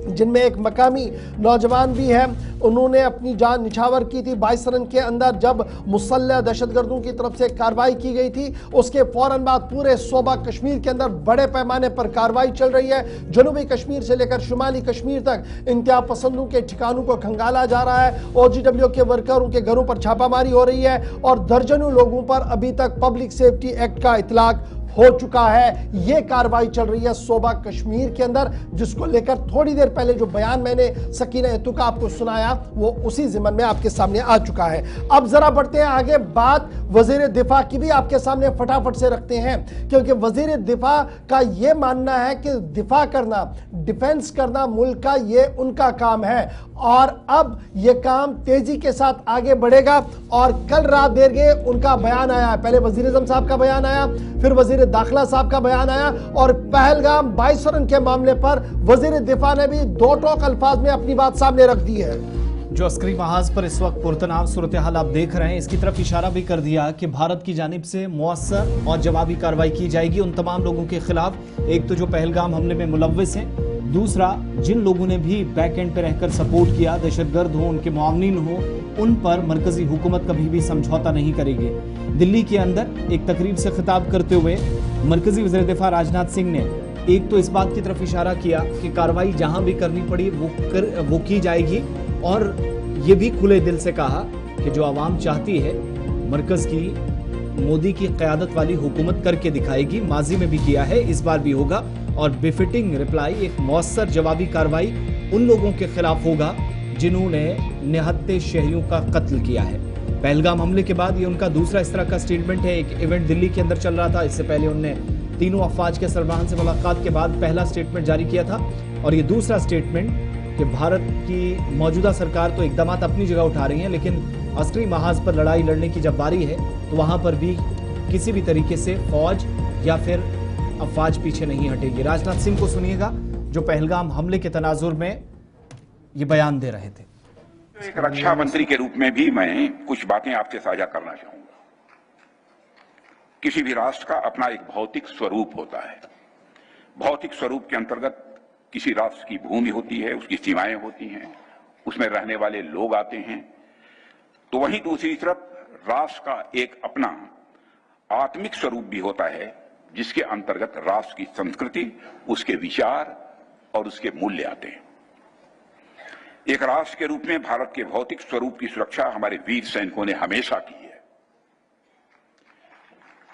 जिनमें एक मकामी नौजवान भी है, उन्होंने अपनी जान निछावर की थी 22 सरन के अंदर जब मुसल्लह दहशतगर्दों की तरफ से कार्रवाई की गई थी। उसके फौरन बाद पूरे सूबा कश्मीर के अंदर बड़े पैमाने पर कार्रवाई चल रही है। जनूबी कश्मीर से लेकर शुमाली कश्मीर तक इंतहा पसंदों के ठिकानों को खंगाला जा रहा है। OGW के वर्करों के घरों पर छापामारी हो रही है और दर्जनों लोगों पर अभी तक पब्लिक सेफ्टी एक्ट का इतलाक हो चुका है। यह कार्रवाई चल रही है सूबा कश्मीर के अंदर, जिसको लेकर थोड़ी देर पहले जो बयान मैंने सकीना यतू का आपको सुनाया वो उसी ज़िम्मन में आपके सामने आ चुका है। अब जरा बढ़ते हैं आगे, बात वजीर दिफा की भी आपके सामने फटाफट से रखते हैं, क्योंकि वजीर दिफा का यह मानना है कि दिफा करना, डिफेंस करना मुल्क का ये उनका काम है और अब यह काम तेजी के साथ आगे बढ़ेगा। और कल रात देर के उनका बयान आया, पहले वजीर आज़म साहब का बयान आया, फिर वजीर दाखिला साहब का बयान आया और पहलगाम 22 सरन के मामले पर वजीर दिफा ने भी दो टोक अल्फाज में अपनी बात सामने रख दी है। जो अस्करी महाज पर इस वक्त पुरतनाव सूरत हाल आप देख रहे हैं, इसकी तरफ इशारा भी कर दिया कि भारत की जानिब से मुअस्सर और जवाबी कार्रवाई की जाएगी उन तमाम लोगों के खिलाफ, एक तो जो पहलगाम हमले में मुलव्विस हैं, दूसरा जिन लोगों ने भी बैक एंड पे रहकर सपोर्ट किया, दहशतगर्द हो, उनके मुआवनीन हो, उन पर मरकजी हुकूमत कभी भी समझौता नहीं करेगी। दिल्ली के अंदर एक तकरीब से खिताब करते हुए मरकजी वज़ीर दिफा राजनाथ सिंह ने एक तो इस बात की तरफ इशारा किया कि कार्रवाई जहां भी करनी पड़ी वो की जाएगी और ये भी खुले दिल से कहा कि जो आवाम चाहती है मरकज की मोदी की क़यादत वाली हुकूमत करके दिखाएगी, माजी में भी किया है, इस बार भी होगा और बेफिटिंग रिप्लाई, एक मौसर जवाबी कार्रवाई उन लोगों के खिलाफ होगा जिन्होंने निहत्ते शहरियों का कत्ल किया है। पहलगाम हमले के बाद ये उनका दूसरा इस तरह का स्टेटमेंट है। एक इवेंट दिल्ली के अंदर चल रहा था, इससे पहले उनने तीनों अफवाज के सरबराहान से मुलाकात के बाद पहला स्टेटमेंट जारी किया था और ये दूसरा स्टेटमेंट कि भारत की मौजूदा सरकार तो इकदाम अपनी जगह उठा रही है, लेकिन अस्करी महाज पर लड़ाई लड़ने की जब बारी है तो वहां पर भी किसी भी तरीके से फौज या फिर अफवाज पीछे नहीं हटेगी। राजनाथ सिंह को सुनिएगा जो पहलगाम हमले के तनाजुर में ये बयान दे रहे थे। एक रक्षा मंत्री के रूप में भी मैं कुछ बातें आपसे साझा करना चाहूंगा। किसी भी राष्ट्र का अपना एक भौतिक स्वरूप होता है, भौतिक स्वरूप के अंतर्गत किसी राष्ट्र की भूमि होती है, उसकी सीमाएं होती हैं, उसमें रहने वाले लोग आते हैं, तो वहीं दूसरी तरफ राष्ट्र का एक अपना आत्मिक स्वरूप भी होता है, जिसके अंतर्गत राष्ट्र की संस्कृति, उसके विचार और उसके मूल्य आते हैं। एक राष्ट्र के रूप में भारत के भौतिक स्वरूप की सुरक्षा हमारे वीर सैनिकों ने हमेशा की है।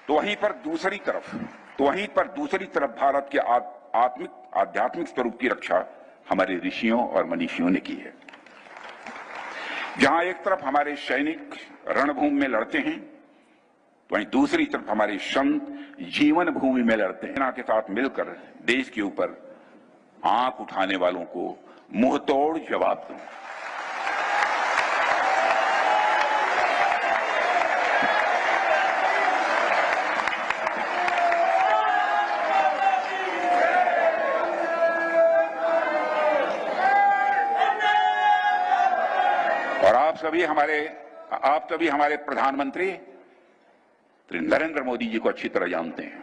तो वहीं पर दूसरी तरफ भारत के आध्यात्मिक स्वरूप की रक्षा हमारे ऋषियों और मनीषियों ने की है। जहां एक तरफ हमारे सैनिक रणभूमि में लड़ते हैं, तो वहीं दूसरी तरफ हमारे संत जीवन भूमि में लड़ते हैं। सेना के साथ मिलकर देश के ऊपर आंख उठाने वालों को मुंहतोड़ जवाब दूं। और आप सभी हमारे प्रधानमंत्री नरेंद्र मोदी जी को अच्छी तरह जानते हैं।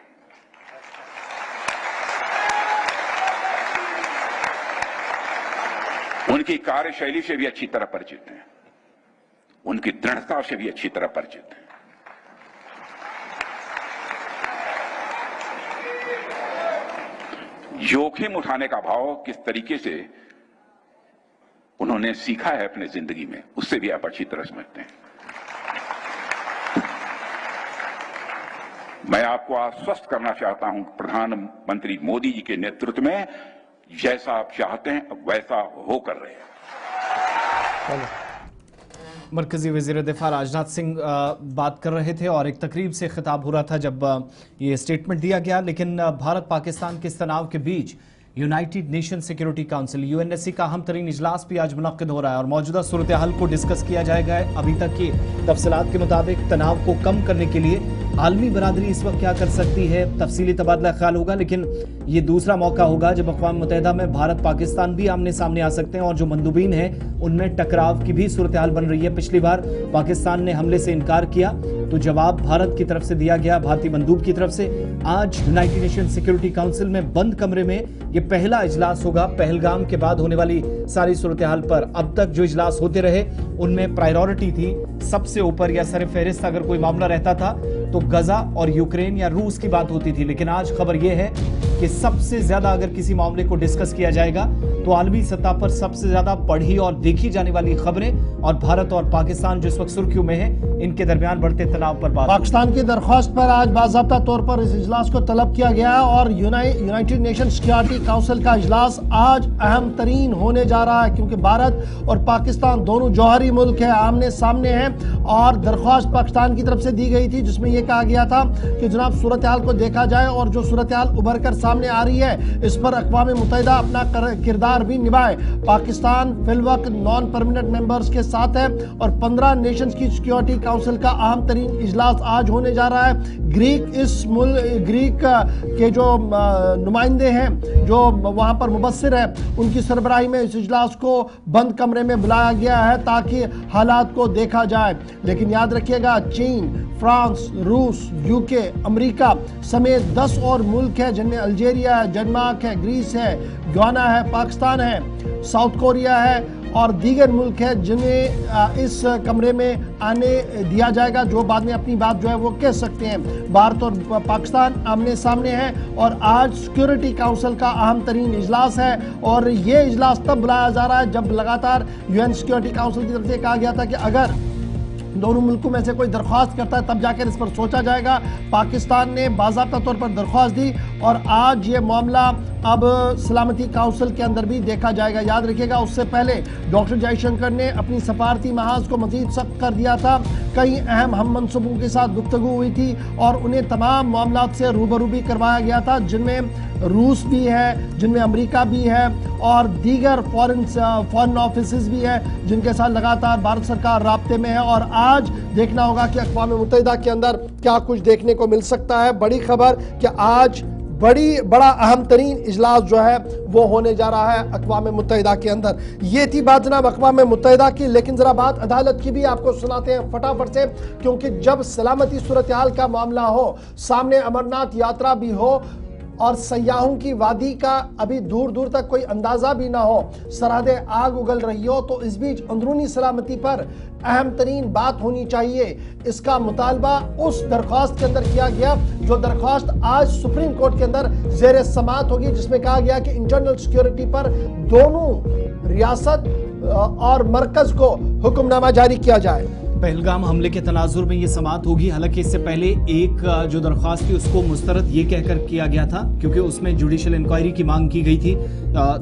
उनकी कार्यशैली से भी अच्छी तरह परिचित हैं, उनकी दृढ़ता से भी अच्छी तरह परिचित हैं। जोखिम उठाने का भाव किस तरीके से उन्होंने सीखा है अपने जिंदगी में, उससे भी आप अच्छी तरह समझते हैं। मैं आपको आश्वस्त करना चाहता हूं, प्रधानमंत्री मोदी जी के नेतृत्व में जैसा आप चाहते हैं वैसा होकर रहे हैं। मरकजी वज़ीर दिफा राजनाथ सिंह बात कर रहे थे और एक तकरीब से खिताब हो रहा था जब ये स्टेटमेंट दिया गया। लेकिन भारत पाकिस्तान के इस तनाव के बीच United Nation Security Council UNSC का अहम तरीन इजलास भी आज मुनक्किद हो रहा है और मौजूदा सूरत हाल को डिस्कस किया जाएगा। अभी तक की तफसीलात के मुताबिक तनाव को कम करने के लिए आलमी बरादरी इस वक्त क्या कर सकती है, तफसीली तबादला ख्याल होगा। लेकिन ये दूसरा मौका होगा जब अक़वाम मुत्तहिदा में भारत पाकिस्तान भी आमने सामने आ सकते हैं और जो मंदूबीन हैं उनमें टकराव की भी सूरत हाल बन रही है। पिछली बार पाकिस्तान ने हमले से इनकार किया तो जवाब भारत की तरफ से दिया गया, भारतीय मंदूब की तरफ से। आज यूनाइटेड नेशन सिक्योरिटी काउंसिल में बंद कमरे में ये पहला इजलास होगा पहलगाम के बाद होने वाली सारी सूरत हाल पर। अब तक जो इजलास होते रहे उनमें प्रायोरिटी थी सबसे ऊपर या सर फहरिस्त अगर कोई मामला रहता था तो गजा और यूक्रेन या रूस की बात होती थी। लेकिन आज खबर यह है कि सबसे ज्यादा अगर किसी मामले को डिस्कस किया जाएगा तो आलमी सतह पर सबसे ज्यादा पढ़ी और देखी जाने वाली खबरें और भारत और पाकिस्तान जो इस वक्त सुर्खियों में है इनके दरमियान बढ़ते तनाव पर बात। पाकिस्तान की दरख्वास्त पर आज बाज़ाब्ता तौर पर इस इजलास को तलब किया गया और यूनाइटेड नेशन सिक्योरिटी काउंसिल का इजलास आज अहम तरीन होने जा रहा है, क्योंकि भारत और पाकिस्तान दोनों जौहरी मुल्क है, आमने सामने हैं। और दरख्वास्त पाकिस्तान की तरफ से दी गई थी जिसमें यह कहा गया था कि जनाब सूरत हाल को देखा जाए और जो सूरत हाल उभर कर सामने आ रही है इस पर अक़वाम मुत्तहिदा अपना किरदार भी निभाए। पाकिस्तान फिलवक्त नॉन परमानेंट मेंबर्स के साथ है और 15 नेशंस की सिक्योरिटी काउंसिल का अहम तरीन इजलास आज होने जा रहा है। ग्रीक के जो नुमाइंदे हैं जो वहां पर मुबस्सिर है उनकी सरबराही में इस इजलास को बंद कमरे में बुलाया गया है ताकि हालात को देखा जाए। लेकिन याद रखिएगा चीन, फ्रांस, रूस, यूके, अमेरिका समेत 10 और मुल्क है जिनमें अल्जीरिया है, डेनमार्क है, ग्रीस है, गयाना है, पाकिस्तान है, साउथ कोरिया है और दीगर मुल्क है जिन्हें इस कमरे में आने दिया जाएगा, जो बाद में अपनी बात जो है वो कह सकते हैं। भारत और पाकिस्तान आमने सामने हैं और आज सिक्योरिटी काउंसिल का अहम तरीन इजलास है और ये इजलास तब बुलाया जा रहा है जब लगातार यूएन सिक्योरिटी काउंसिल की तरफ से कहा गया था कि अगर दोनों मुल्कों में से कोई दरख्वास्त करता है तब जाकर इस पर सोचा जाएगा। पाकिस्तान ने बाज़ाब्ता तौर पर दरख्वास्त दी और आज ये मामला अब सलामती काउंसिल के अंदर भी देखा जाएगा। याद रखिएगा उससे पहले डॉक्टर जयशंकर ने अपनी सफारती महाज को मजीद सख्त कर दिया था। कई अहम हम मनसूबों के साथ गुफ्तगू हुई थी और उन्हें तमाम मामला से रूबरू भी करवाया गया था जिनमें रूस भी है, जिनमें अमेरिका भी है और दीगर फॉरेन ऑफिसेज भी है जिनके साथ लगातार भारत सरकार राब्ते में है। और आज देखना होगा कि अक़वाम मुत्तहिदा के अंदर क्या कुछ देखने को मिल सकता है। बड़ी खबर कि आज बड़ा अहम तरीन इजलास जो है वो होने जा रहा है अक़वाम मुत्तहिदा के अंदर। ये थी बात जनाब अक़वाम मुत्तहिदा की। लेकिन जरा बात अदालत की भी आपको सुनाते हैं फटाफट से, क्योंकि जब सलामती सूरत हाल का मामला हो, सामने अमरनाथ यात्रा भी हो, और सयाहों की वादी का अभी दूर दूर तक कोई अंदाजा भी ना हो, सरहदें आग उगल रही हो, तो इस बीच अंदरूनी सलामती पर अहम तरीन बात होनी चाहिए। इसका मुतालबा उस दरख्वास्त के अंदर किया गया जो दरख्वास्त आज सुप्रीम कोर्ट के अंदर जेर समाअत होगी, जिसमें कहा गया कि इंटरनल सिक्योरिटी पर दोनों रियासत और मरकज को हुक्मनामा जारी किया जाए। पहलगाम हमले के तनाजुर में ये समाअत होगी। हालांकि इससे पहले एक जो दरख्वास्त थी उसको मुस्तरद ये कहकर किया गया था, क्योंकि उसमें जुडिशियल इंक्वायरी की मांग की गई थी,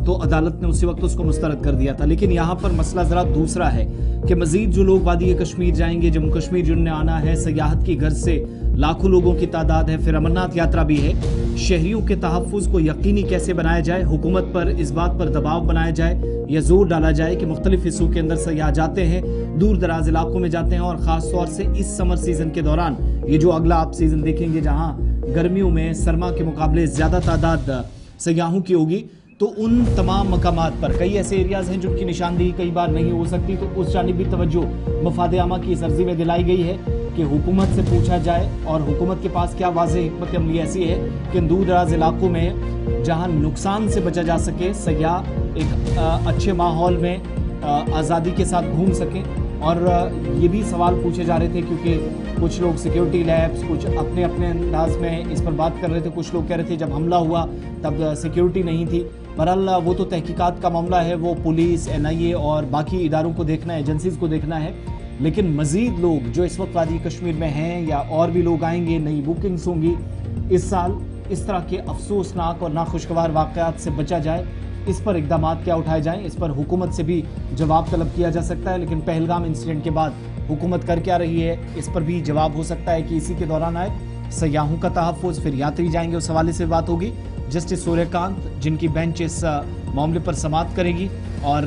तो अदालत ने उसी वक्त उसको मुस्तरद कर दिया था। लेकिन यहाँ पर मसला जरा दूसरा है कि मजीद जो लोग वादी कश्मीर जाएंगे, जम्मू कश्मीर जिन्होंने आना है, सयाहत की गर्ज से लाखों लोगों की तादाद है, फिर अमरनाथ यात्रा भी है। शहरियों के तहफ़्फ़ुज़ को यकीनी कैसे बनाया जाए, हुकूमत पर इस बात पर दबाव बनाया जाए या जोर डाला जाए कि मुख्तलिफ हिस्सों के अंदर सयाह जाते हैं, दूर दराज इलाकों में जाते हैं, और ख़ास तौर से इस समर सीज़न के दौरान, ये जो अगला आप सीज़न देखेंगे जहाँ गर्मियों में सरमा के मुकाबले ज़्यादा तादाद सयाहों की होगी, तो उन तमाम मकामात पर कई ऐसे एरियाज़ हैं जिनकी निशानदेही कई बार नहीं हो सकती, तो उस जानिब भी तवज्जो मफाद आमा की इस अर्जी में दिलाई गई है कि हुकूमत से पूछा जाए, और हुकूमत के पास क्या वाज़ेह हिकमत अमली ऐसी है कि दूर दराज इलाकों में जहाँ नुकसान से बचा जा सके, सयाह एक अच्छे माहौल में आज़ादी के साथ घूम सकें। और ये भी सवाल पूछे जा रहे थे, क्योंकि कुछ लोग सिक्योरिटी लैब्स, कुछ अपने अपने अंदाज में इस पर बात कर रहे थे। कुछ लोग कह रहे थे जब हमला हुआ तब सिक्योरिटी नहीं थी। बहरहाल वो तो तहकीकात का मामला है, वो पुलिस, NIA और बाकी इदारों को देखना है, एजेंसीज़ को देखना है। लेकिन मज़ीद लोग जो इस वक्त वादी कश्मीर में हैं या और भी लोग आएंगे, नई बुकिंग्स होंगी इस साल, इस तरह के अफसोसनाक और नाखुशगवार वाक़यात से बचा जाए, इस पर इक़दामात क्या उठाए जाएं, इस पर हुकूमत से भी जवाब तलब किया जा सकता है। लेकिन पहलगाम इंसिडेंट के बाद हुकूमत कर क्या रही है, इस पर भी जवाब हो सकता है कि इसी के दौरान आए। सयाहों का तहफ़्फ़ुज़, फिर यात्री जाएंगे, उस हवाले से बात होगी। जस्टिस सूर्यकांत, जिनकी बेंच इस मामले पर समाअत करेगी, और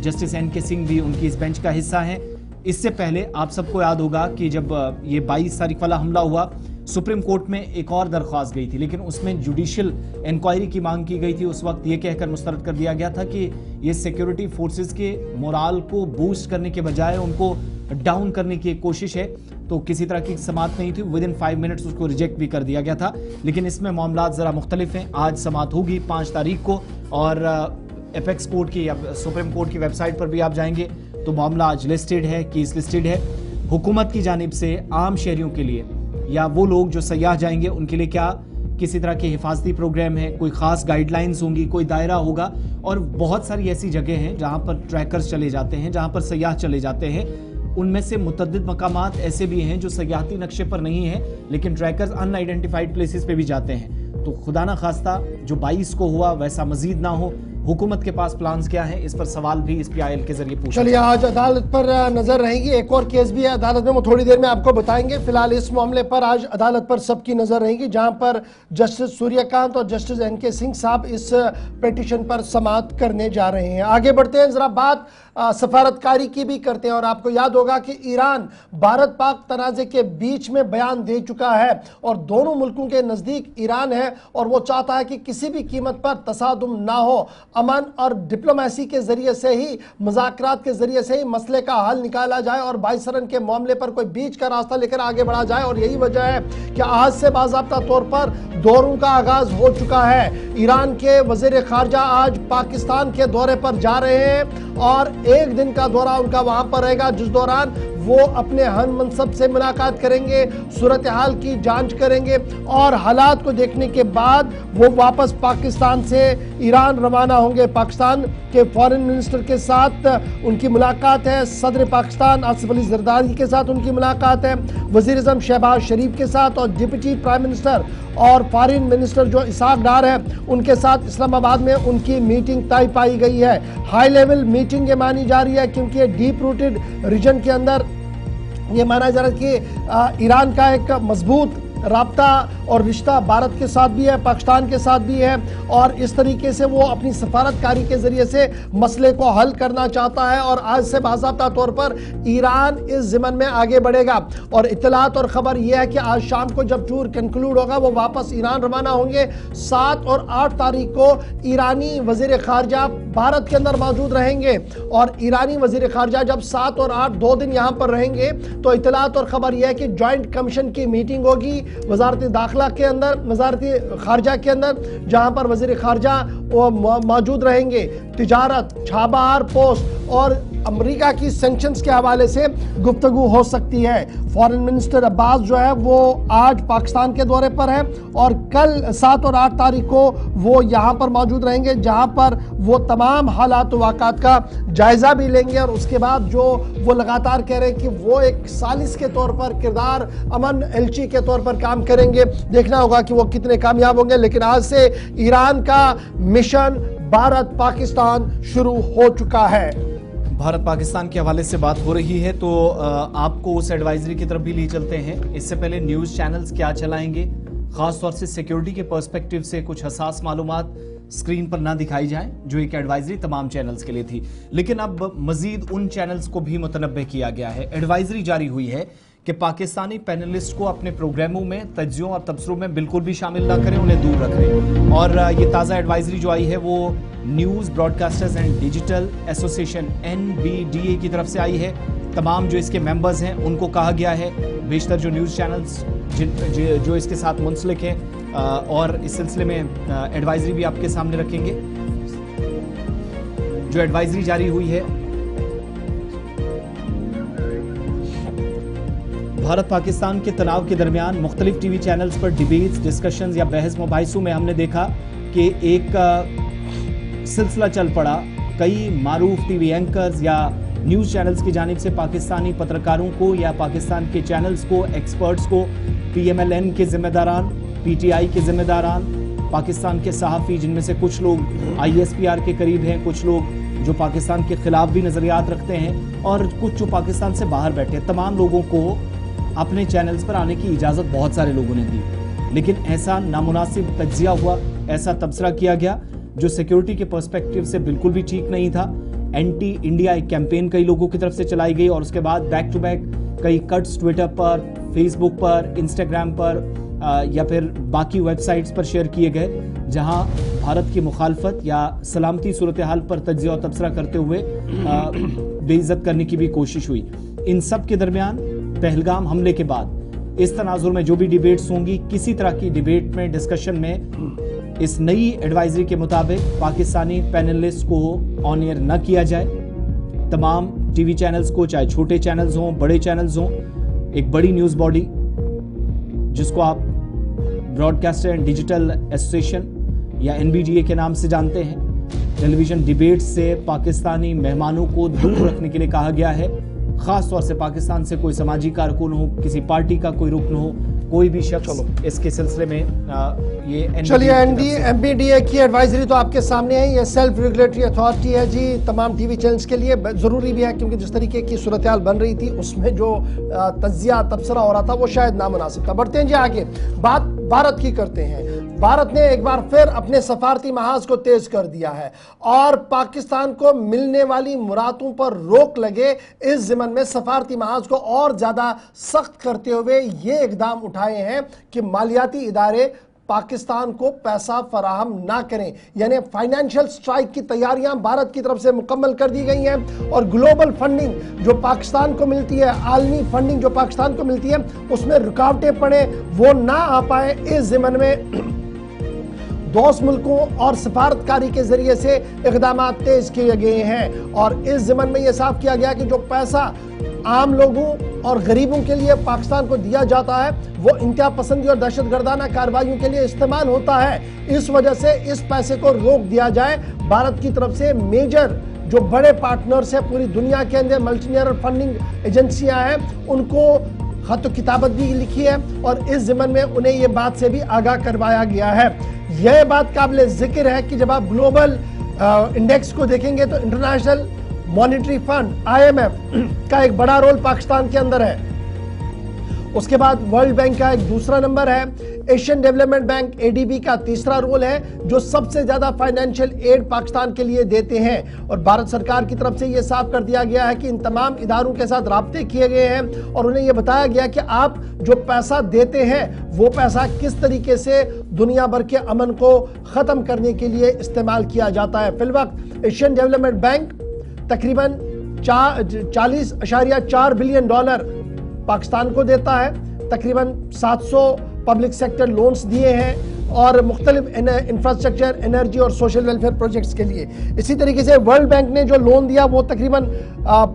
जस्टिस NK सिंह भी उनकी इस बेंच का हिस्सा हैं। इससे पहले आप सबको याद होगा कि जब ये 22 तारीख वाला हमला हुआ, सुप्रीम कोर्ट में एक और दरख्वास्त गई थी, लेकिन उसमें जुडिशियल इंक्वायरी की मांग की गई थी। उस वक्त ये कहकर मुस्तरद कर दिया गया था कि ये सिक्योरिटी फोर्सेस के मोराल को बूस्ट करने के बजाय उनको डाउन करने की एक कोशिश है, तो किसी तरह की समाअत नहीं थी। विदिन 5 मिनट्स उसको रिजेक्ट भी कर दिया गया था। लेकिन इसमें मामला ज़रा मुख्तलिफ हैं। आज समाअत होगी 5 तारीख को, और एपेक्स कोर्ट की या सुप्रीम कोर्ट की वेबसाइट पर भी आप जाएंगे तो मामला आज लिस्टेड है, केस लिस्टेड है। हुकूमत की जानिब से आम शहरियों के लिए या वो लोग जो सयाह जाएंगे उनके लिए क्या किसी तरह के हिफाजती प्रोग्राम है, कोई ख़ास गाइडलाइंस होंगी, कोई दायरा होगा। और बहुत सारी ऐसी जगह हैं जहाँ पर ट्रैकर्स चले जाते हैं, जहाँ पर सयाह चले जाते हैं। उनमें से मुतअद्दिद मकामात ऐसे भी हैं जो सयाहती नक्शे पर नहीं हैं, लेकिन ट्रैकर्स अनआइडेंटिफाइड प्लेसेस पे भी जाते हैं। तो खुदा ना खास्ता जो 22 को हुआ वैसा मजीद ना हो। हुकूमत के पास प्लान्स क्या है, इस पर सवाल भी इस PIL के जरिए पूछा। चलिए, आज अदालत पर नजर रहेगी। एक और केस भी है अदालत में, वो थोड़ी देर में आपको बताएंगे। फिलहाल इस मामले पर आज अदालत पर सबकी नजर रहेगी, जहां पर जस्टिस सूर्यकांत और जस्टिस NK सिंह साहब इस पिटीशन पर समाअत करने जा रहे हैं। आगे बढ़ते हैं, जरा बात सफारतकारी की भी करते हैं। और आपको याद होगा कि ईरान भारत पाक तनाज़े के बीच में बयान दे चुका है, और दोनों मुल्कों के नज़दीक ईरान है, और वो चाहता है कि किसी भी कीमत पर तसादुम ना हो, अमन और डिप्लोमेसी के जरिए से ही, मुज़ाकरात के जरिए से ही मसले का हल निकाला जाए, और बाइसरन के मामले पर कोई बीच का रास्ता लेकर आगे बढ़ा जाए। और यही वजह है कि आज से बाज़ाब्ता तौर पर दौरों का आगाज हो चुका है। ईरान के वज़ीर ख़ारजा आज पाकिस्तान के दौरे पर जा रहे हैं, और 1 दिन का दौरा उनका वहां पर रहेगा, जिस दौरान वो अपने हम मनसब से मुलाकात करेंगे, सूरत हाल की जांच करेंगे, और हालात को देखने के बाद वो वापस पाकिस्तान से ईरान रवाना होंगे। पाकिस्तान के फॉरेन मिनिस्टर के साथ उनकी मुलाकात है, सदर पाकिस्तान आसिफ अली जरदारी के साथ उनकी मुलाकात है, वज़ीर आज़म शहबाज शरीफ के साथ, और डिप्टी प्राइम मिनिस्टर और फॉरेन मिनिस्टर जो इसहाक डार है उनके साथ इस्लामाबाद में उनकी मीटिंग तय पाई गई है। हाई लेवल मीटिंग ये मानी जा रही है, क्योंकि ये डीप रूटेड रीजन के अंदर ये माना जा रहा है कि ईरान का एक मजबूत राब्ता और रिश्ता भारत के साथ भी है, पाकिस्तान के साथ भी है, और इस तरीके से वो अपनी सफारतकारी के जरिए से मसले को हल करना चाहता है। और आज से बाज़ाब्ता तौर पर ईरान इस ज़िमन में आगे बढ़ेगा। और इत्तलात और ख़बर यह है कि आज शाम को जब टूर कंक्लूड होगा वो वापस ईरान रवाना होंगे। 7 और 8 तारीख को ईरानी वज़ीर ख़ारजा भारत के अंदर मौजूद रहेंगे, और ईरानी वज़ीर ख़ारजा जब 7 और 8 2 दिन यहाँ पर रहेंगे तो इत्तलात और ख़बर यह है कि जॉइंट कमीशन की मीटिंग होगी वजारत दाखिला के अंदर, वजारत खारजा के अंदर, जहां पर वजीर खारजा मौजूद रहेंगे। तिजारत, छाबहार पोस्ट और अमेरिका की सैंक्शंस के हवाले से गुफ्तगू हो सकती है। फॉरेन मिनिस्टर अब्बास जो है वो आज पाकिस्तान के दौरे पर है और कल 7 और 8 तारीख को वो यहाँ पर मौजूद रहेंगे, जहाँ पर वो तमाम हालात वाक़ात का जायजा भी लेंगे। और उसके बाद जो वो लगातार कह रहे हैं कि वो एक सालिस के तौर पर, किरदार अमन एलची के तौर पर काम करेंगे। देखना होगा कि वो कितने कामयाब होंगे। लेकिन आज से ईरान का मिशन भारत पाकिस्तान शुरू हो चुका है। भारत पाकिस्तान के हवाले से बात हो रही है तो आपको उस एडवाइजरी की तरफ भी ले चलते हैं। इससे पहले न्यूज़ चैनल्स क्या चलाएंगे, खासतौर से सिक्योरिटी के पर्सपेक्टिव से कुछ हसास मालूमात स्क्रीन पर ना दिखाई जाए, जो एक एडवाइजरी तमाम चैनल्स के लिए थी। लेकिन अब मजीद उन चैनल्स को भी मुतनब्बे किया गया है। एडवाइजरी जारी हुई है कि पाकिस्तानी पैनलिस्ट को अपने प्रोग्रामों में, तज्जियों और तबसरों में बिल्कुल भी शामिल ना करें, उन्हें दूर रखें। और ये ताज़ा एडवाइजरी जो आई है वो news broadcasters and digital association NBDA की तरफ से आई है। तमाम जो इसके मेंबर्स हैं उनको कहा गया है, बेशतर जो न्यूज़ चैनल्स जो इसके साथ मुंसलिक हैं, और इस सिलसिले में एडवाइजरी भी आपके सामने रखेंगे। जो एडवाइजरी जारी हुई है, भारत पाकिस्तान के तनाव के दरमियान मुख्तलिफ टीवी चैनल्स पर डिबेट्स, डिस्कशंस या बहस मुबाहिसों में हमने देखा कि एक सिलसिला चल पड़ा। कई मारूफ टीवी एंकर्स या न्यूज़ चैनल्स की जानिब से पाकिस्तानी पत्रकारों को या पाकिस्तान के चैनल्स को, एक्सपर्ट्स को, PMLN के जिम्मेदारान, PTI के जिम्मेदारान, पाकिस्तान के सहाफ़ी, जिनमें से कुछ लोग ISPR के करीब हैं, कुछ लोग जो पाकिस्तान के खिलाफ भी नज़रियात रखते हैं, और कुछ जो पाकिस्तान से बाहर बैठे, तमाम लोगों को अपने चैनल्स पर आने की इजाज़त बहुत सारे लोगों ने दी। लेकिन ऐसा नामुनासिब तज्जिया हुआ, ऐसा तबसरा किया गया जो सिक्योरिटी के पर्सपेक्टिव से बिल्कुल भी ठीक नहीं था। एंटी इंडिया एक कैंपेन कई लोगों की तरफ से चलाई गई और उसके बाद बैक टू बैक कई कट्स ट्विटर पर, फेसबुक पर, इंस्टाग्राम पर या फिर बाकी वेबसाइट्स पर शेयर किए गए, जहां भारत की मुखालफत या सलामती सूरत हाल पर तज्जिया और तबसरा करते हुए बेइज्जत करने की भी कोशिश हुई। इन सब के दरमियान पहलगाम हमले के बाद इस तनाजुर में जो भी डिबेट्स होंगी, किसी तरह की डिबेट में, डिस्कशन में, इस नई एडवाइजरी के मुताबिक पाकिस्तानी पैनलिस्ट को ऑन एयर न किया जाए। तमाम टीवी चैनल्स को, चाहे छोटे चैनल्स हों, बड़े चैनल्स हों, एक बड़ी न्यूज़ बॉडी जिसको आप ब्रॉडकास्टर एंड डिजिटल एसोसिएशन या NBDA के नाम से जानते हैं, टेलीविज़न डिबेट से पाकिस्तानी मेहमानों को दूर रखने के लिए कहा गया है। ख़ास तौर से पाकिस्तान से कोई समाजी कारकुन हो, किसी पार्टी का कोई रुकन हो, कोई भी शख्स इसके सिलसिले में ये चलिए NBDA की एडवाइजरी तो आपके सामने है। ये सेल्फ रेगुलेटरी अथॉरिटी है जी, तमाम टीवी चैनल्स के लिए ज़रूरी भी है, क्योंकि जिस तरीके की सूरत हाल बन रही थी उसमें जो तज्जिया तबसरा हो रहा था वो शायद नामुनासिब था। बढ़ते हैं जी आगे, बात भारत की करते हैं। भारत ने एक बार फिर अपने सफारती महाज को तेज कर दिया है और पाकिस्तान को मिलने वाली मुरादों पर रोक लगे, इस ज़िमन में सफारती महाज को और ज्यादा सख्त करते हुए ये इकदाम उठाए हैं कि मालियाती इदारे पाकिस्तान को पैसा फराहम ना करें। यानी फाइनेंशियल स्ट्राइक की तैयारियां भारत की तरफ से मुकम्मल कर दी गई हैं और ग्लोबल फंडिंग जो पाकिस्तान को मिलती है, आलमी फंडिंग जो पाकिस्तान को मिलती है, उसमें रुकावटें पड़े, वो ना आ पाए, इस ज़िमन में दोस्त मुल्कों और सफारतकारी के जरिए से इक़दाम तेज किए गए हैं। और इस ज़िमन में यह साफ किया गया कि जो पैसा आम लोगों और गरीबों के लिए पाकिस्तान को दिया जाता है वो इंतहा पसंदी और दहशतगर्दाना कार्रवाइयों के लिए इस्तेमाल होता है। इस वजह से इस पैसे को रोक दिया जाए। भारत की तरफ से मेजर जो बड़े पार्टनर्स हैं पूरी दुनिया के अंदर, मल्टीनेशनल फंडिंग एजेंसियां हैं, उनको खत किताबत भी लिखी है और इस ज़िमन में उन्हें ये बात से भी आगाह करवाया गया है। यह बात काबिल जिक्र है कि जब आप ग्लोबल इंडेक्स को देखेंगे तो इंटरनेशनल मॉनेटरी फंड IMF का एक बड़ा रोल पाकिस्तान के अंदर है। उसके बाद वर्ल्ड बैंक का एक दूसरा नंबर है, एशियन डेवलपमेंट बैंक ADB का तीसरा रोल है, जो सबसे ज्यादा फाइनेंशियल एड पाकिस्तान के लिए देते हैं। और भारत सरकार की तरफ से यह साफ कर दिया गया है कि इन तमाम इदारों के साथ राब्ते किए गए हैं और उन्हें यह बताया गया कि आप जो पैसा देते हैं वो पैसा किस तरीके से दुनिया भर के अमन को खत्म करने के लिए इस्तेमाल किया जाता है। फिलवक्त एशियन डेवलपमेंट बैंक तकरीबन 40.4 बिलियन डॉलर पाकिस्तान को देता है, तकरीबन पब्लिक सेक्टर लोन्स दिए हैं और मुख्तलिफ इंफ्रास्ट्रक्चर, एनर्जी और सोशल वेलफेयर प्रोजेक्ट्स के लिए। इसी तरीके से वर्ल्ड बैंक ने जो लोन दिया वो तकरीबन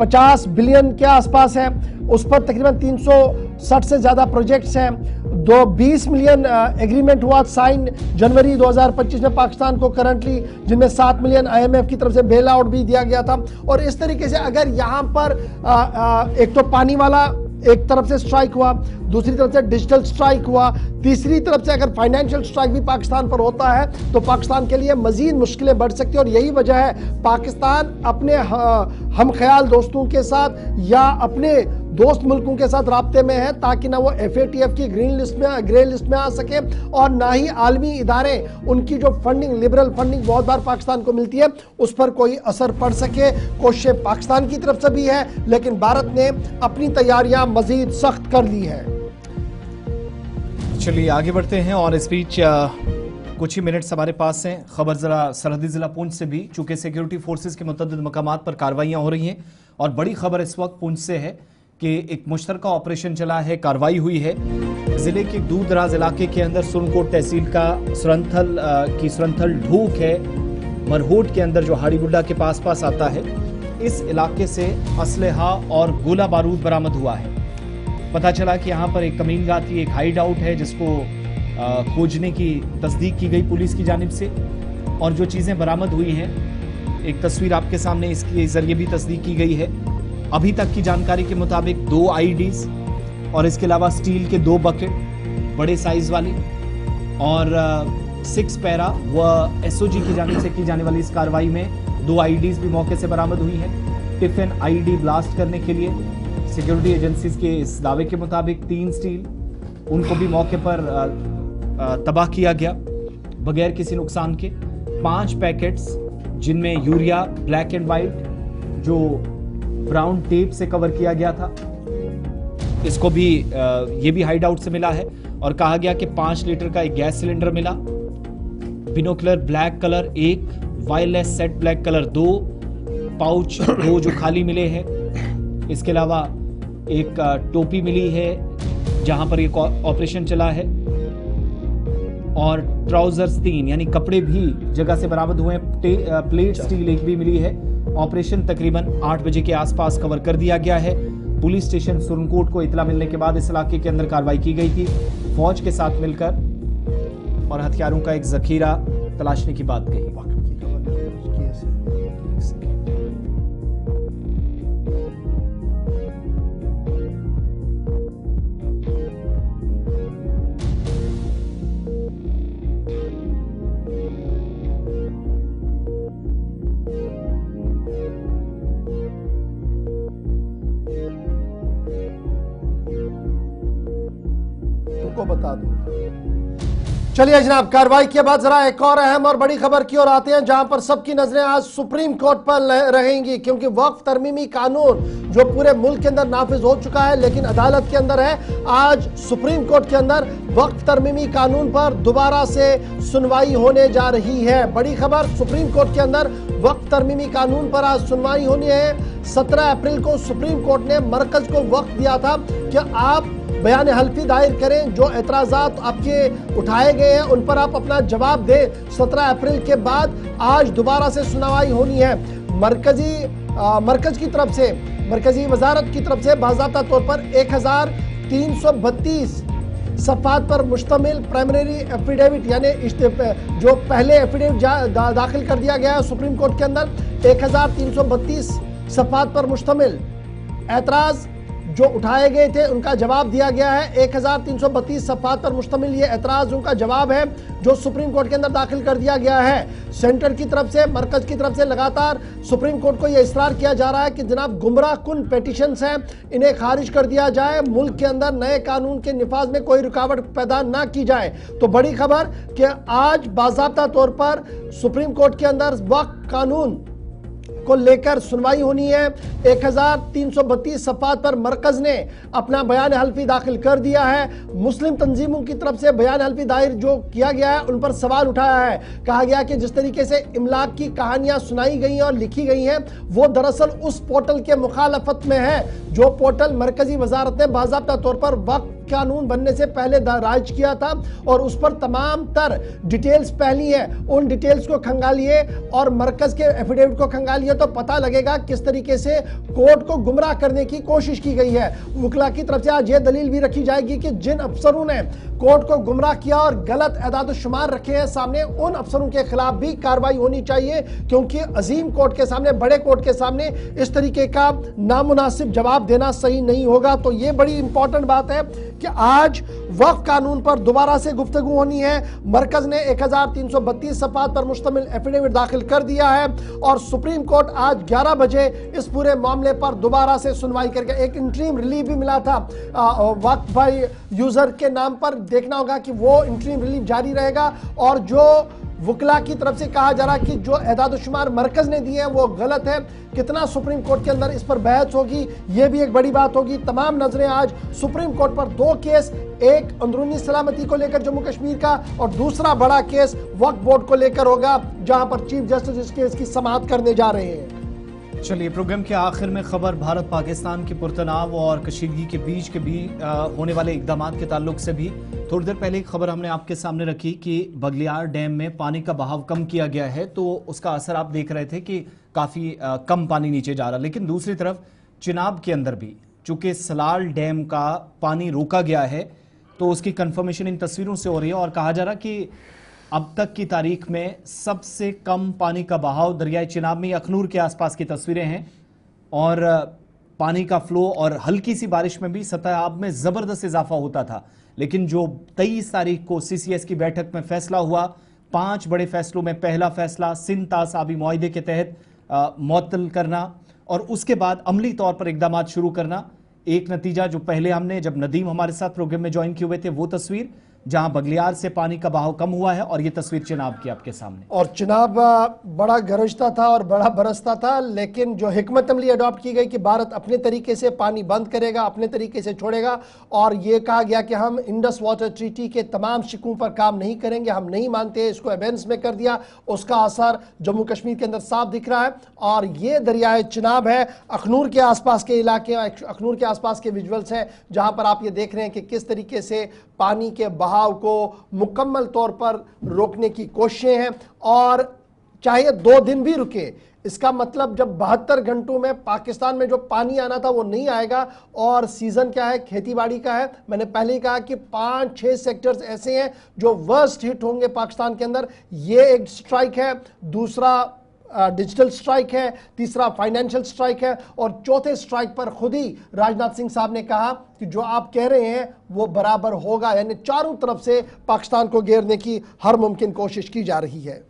50 बिलियन के आसपास है, उस पर तकरीबन 360 से ज़्यादा प्रोजेक्ट्स हैं। 20 मिलियन एग्रीमेंट हुआ साइन जनवरी 2025 में पाकिस्तान को करंटली, जिनमें 7 मिलियन IMF की तरफ से बेल आउट भी दिया गया था। और इस तरीके से अगर यहाँ पर एक तो पानी वाला एक तरफ से स्ट्राइक हुआ, दूसरी तरफ से डिजिटल स्ट्राइक हुआ, तीसरी तरफ से अगर फाइनेंशियल स्ट्राइक भी पाकिस्तान पर होता है तो पाकिस्तान के लिए मजीद मुश्किलें बढ़ सकती है। और यही वजह है पाकिस्तान अपने हम ख्याल दोस्तों के साथ या अपने दोस्त मुल्कों के साथ राब्ते में है ताकि ना वो FATF की ग्रे लिस्ट में आ सके और ना ही आलमी इदारे उनकी जो फंडिंग, लिबरल फंडिंग बहुत बार पाकिस्तान को मिलती है, उस पर कोई असर पड़ सके। कोशिशें पाकिस्तान की तरफ से भी है, लेकिन भारत ने अपनी तैयारियां मजीद सख्त कर ली है। चलिए आगे बढ़ते हैं और इस बीच कुछ ही मिनट्स हमारे पास हैं। खबर जरा सरहदी जिला पुंछ से भी, चूंकि सिक्योरिटी फोर्सेस के मुतअद्दिद मकामात पर कार्रवाइयां हो रही हैं और बड़ी खबर इस वक्त पुंछ से है कि एक मुश्तरका ऑपरेशन चला है, कार्रवाई हुई है। जिले के दूर दराज इलाके के अंदर सुरनकोट तहसील का सुरंथल ढूक है, मरहोट के अंदर जो हाड़ीगुड्डा के पास आता है, इस इलाके से असलहा और गोला बारूद बरामद हुआ है। पता चला कि यहाँ पर एक कमीनगाती, एक हाइड आउट है जिसको खोजने की तस्दीक की गई पुलिस की जानिब से। और जो चीज़ें बरामद हुई हैं, एक तस्वीर आपके सामने इसके जरिए भी तस्दीक की गई है। अभी तक की जानकारी के मुताबिक 2 IEDs और इसके अलावा स्टील के 2 बकेट बड़े साइज वाली और 6 पैरा व SOG की जानिब से की जाने वाली इस कार्रवाई में 2 IEDs भी मौके से बरामद हुई है। टिफिन IED ब्लास्ट करने के लिए सिक्योरिटी एजेंसीज के इस दावे के मुताबिक 3 स्टील, उनको भी मौके पर तबाह किया गया बगैर किसी नुकसान के। 5 पैकेट्स जिनमें यूरिया ब्लैक एंड वाइट जो ब्राउन टेप से कवर किया गया था, इसको भी ये भी हाइड आउट से मिला है। और कहा गया कि 5 लीटर का एक गैस सिलेंडर मिला, binocular black colour 1, wireless set black colour 2, pouch 2 जो खाली मिले हैं। इसके अलावा एक टोपी मिली है जहां पर एक ऑपरेशन चला है और ट्राउजर्स 3 यानी कपड़े भी जगह से बरामद हुए हैं। प्लेट स्टील एक भी मिली है। ऑपरेशन तकरीबन 8 बजे के आसपास कवर कर दिया गया है। पुलिस स्टेशन सुरनकोट को इतला मिलने के बाद इस इलाके के अंदर कार्रवाई की गई थी फौज के साथ मिलकर और हथियारों का एक जखीरा तलाशने की बात कही। को बता दूं। चलिए जनाब, कार्रवाई के बाद जरा एक और अहम और बड़ी खबर की ओर आते हैं जहां पर सबकी नजरें आज सुप्रीम कोर्ट पर रहेंगी, क्योंकि वक्फ तरमीमी कानून जो पूरे मुल्क के अंदर नाफिज हो चुका है लेकिन अदालत के अंदर है, आज सुप्रीम कोर्ट के अंदर वक्फ तरमीमी कानून पर दोबारा से सुनवाई होने जा रही है। बड़ी खबर, सुप्रीम कोर्ट के अंदर वक्फ तरमीमी कानून पर आज सुनवाई होनी है। 17 अप्रैल को सुप्रीम कोर्ट ने मरकज को वक्त दिया था कि आप बयान हल्फी दायर करें, जो एतराज़ात आपके उठाए गए हैं उन पर आप अपना जवाब दें। 17 अप्रैल के बाद आज दोबारा से सुनवाई होनी है। मरकज की तरफ से, मरकजी वजारत की तरफ से बाज़ाब्ता तौर पर 1332 सफ़ात पर मुश्तमिल प्राइमरी एफिडेविट यानी जो पहले एफिडेविट दाखिल कर दिया गया है सुप्रीम कोर्ट के अंदर, 1332 सफ़ात पर मुश्तमिल एतराज़ जो उठाए गए थे उनका जवाब दिया गया है। 1332 सफ़ात पर मुश्तमिल ये एतराज़ उनका जवाब है जो सुप्रीम कोर्ट के अंदर दाखिल कर दिया गया है। सेंटर की तरफ से, मरकज की तरफ से लगातार सुप्रीम कोर्ट को यह इसरार किया जा रहा है कि जनाब गुमराह कुन पेटिशंस हैं, इन्हें खारिज कर दिया जाए, मुल्क के अंदर नए कानून के निफाज में कोई रुकावट पैदा ना की जाए। तो बड़ी खबर कि आज बाज़ाब्ता तौर पर सुप्रीम कोर्ट के अंदर वक्फ कानून को लेकर सुनवाई होनी है। 1332 सफ़ात पर मरकज ने अपना बयान हल्फी दाखिल कर दिया है। मुस्लिम तंजीमों की तरफ से बयान हल्फी दायर जो किया गया है उन पर सवाल उठाया है। कहा गया कि जिस तरीके से इमलाक की कहानियां सुनाई गई हैं और लिखी गई हैं वो दरअसल उस पोर्टल के मुखालफत में है जो पोर्टल मरकजी वजारत ने बाज़ाब्ता तौर पर वक्फ कानून बनने से पहले राइज किया था और उस पर तमाम तर डिटेल्स फैली है, उन डिटेल्स को खंगालिए और मरकज के एफिडेविट को खंगालिए तो पता लगेगा किस तरीके से कोर्ट को गुमराह करने की कोशिश की गई है। वकला की तरफ से आज यह दलील भी रखी जाएगी कि जिन अफसरों ने कोर्ट को गुमराह किया और गलत एदाद शुमार रखे हैं सामने, उन अफसरों के खिलाफ भी कार्रवाई होनी चाहिए, क्योंकि अजीम कोर्ट के सामने, बड़े कोर्ट के सामने इस तरीके का नामुनासिब जवाब देना सही नहीं होगा। तो यह बड़ी इंपॉर्टेंट बात है कि आज वक्फ कानून पर दोबारा से गुफ्तगू होनी है। मरकज ने 1332 सफ़हात पर मुश्तमिल एफिडेविट दाखिल कर दिया है और सुप्रीम कोर्ट आज 11 बजे इस पूरे मामले पर दोबारा से सुनवाई करेगा। एक इंटरीम रिलीफ भी मिला था वक्फ भाई यूजर के नाम पर, देखना होगा कि वो इंटरीम रिलीफ जारी रहेगा। और जो वकला की तरफ से कहा जा रहा है कि जो एदाद शुमार मरकज ने दिए हैं वो गलत है, कितना सुप्रीम कोर्ट के अंदर इस पर बहस होगी, ये भी एक बड़ी बात होगी। तमाम नजरें आज सुप्रीम कोर्ट पर, दो केस, एक अंदरूनी सलामती को लेकर जम्मू कश्मीर का और दूसरा बड़ा केस वक्फ बोर्ड को लेकर होगा, जहां पर चीफ जस्टिस इस केस की समाअत करने जा रहे हैं। चलिए, प्रोग्राम के आखिर में खबर भारत पाकिस्तान के पुरतनाव और कशीदगी के बीच होने वाले इकदाम के ताल्लुक से भी थोड़ी देर पहले एक खबर हमने आपके सामने रखी कि बगलियार डैम में पानी का बहाव कम किया गया है, तो उसका असर आप देख रहे थे कि काफ़ी कम पानी नीचे जा रहा। लेकिन दूसरी तरफ चिनाब के अंदर भी चूंकि सलाल डैम का पानी रोका गया है, तो उसकी कंफर्मेशन इन तस्वीरों से हो रही है और कहा जा रहा कि अब तक की तारीख में सबसे कम पानी का बहाव दरियाई चिनाब में, अखनूर के आसपास की तस्वीरें हैं और पानी का फ्लो और हल्की सी बारिश में भी सतह आब में ज़बरदस्त इजाफा होता था। लेकिन जो 23 तारीख को CCS की बैठक में फैसला हुआ, 5 बड़े फैसलों में पहला फैसला सिंध तासाबी मुआहदे के तहत मुअत्तल करना और उसके बाद अमली तौर पर इकदाम शुरू करना, एक नतीजा जो पहले हमने जब नदीम हमारे साथ प्रोग्राम में ज्वाइन किए हुए थे वो तस्वीर जहां बगलियार से पानी का बहाव कम हुआ है, और ये तस्वीर चिनाब की आपके सामने। और चिनाब बड़ा गरजता था और बड़ा बरसता था, लेकिन जो हिकमत अमली अडॉप्ट की गई कि भारत अपने तरीके से पानी बंद करेगा, अपने तरीके से छोड़ेगा, और ये कहा गया कि हम इंडस वाटर ट्रीटी के तमाम शिकों पर काम नहीं करेंगे, हम नहीं मानते, इसको एबेंस में कर दिया। उसका असर जम्मू कश्मीर के अंदर साफ दिख रहा है। और ये दरियाए चिनाब है, अखनूर के आसपास के इलाके, अखनूर के आसपास के विजुअल्स हैं जहां पर आप ये देख रहे हैं कि किस तरीके से पानी के बहाव को मुकम्मल तौर पर रोकने की कोशिशें हैं। और चाहे 2 दिन भी रुके, इसका मतलब जब 72 घंटों में पाकिस्तान में जो पानी आना था वो नहीं आएगा। और सीजन क्या है, खेतीबाड़ी का है। मैंने पहले ही कहा कि 5-6 सेक्टर्स ऐसे हैं जो वर्स्ट हिट होंगे पाकिस्तान के अंदर। ये एक स्ट्राइक है, दूसरा डिजिटल स्ट्राइक है, तीसरा फाइनेंशियल स्ट्राइक है, और चौथे स्ट्राइक पर खुद ही राजनाथ सिंह साहब ने कहा कि जो आप कह रहे हैं वो बराबर होगा। यानी चारों तरफ से पाकिस्तान को घेरने की हर मुमकिन कोशिश की जा रही है।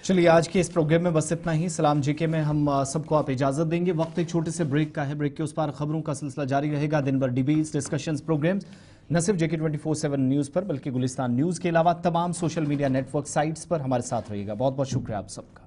चलिए, आज के इस प्रोग्राम में बस इतना ही। सलाम जीके में हम सबको आप इजाजत देंगे। वक्त एक छोटे से ब्रेक का है, ब्रेक के उस पार खबरों का सिलसिला जारी रहेगा। दिन भर डिबेट्स, डिस्कशंस, प्रोग्राम्स न सिर्फ JK 24/7 न्यूज़ पर बल्कि गुलिस्तान न्यूज़ के अलावा तमाम सोशल मीडिया नेटवर्क साइट्स पर हमारे साथ रहिएगा। बहुत बहुत शुक्रिया आप सबका।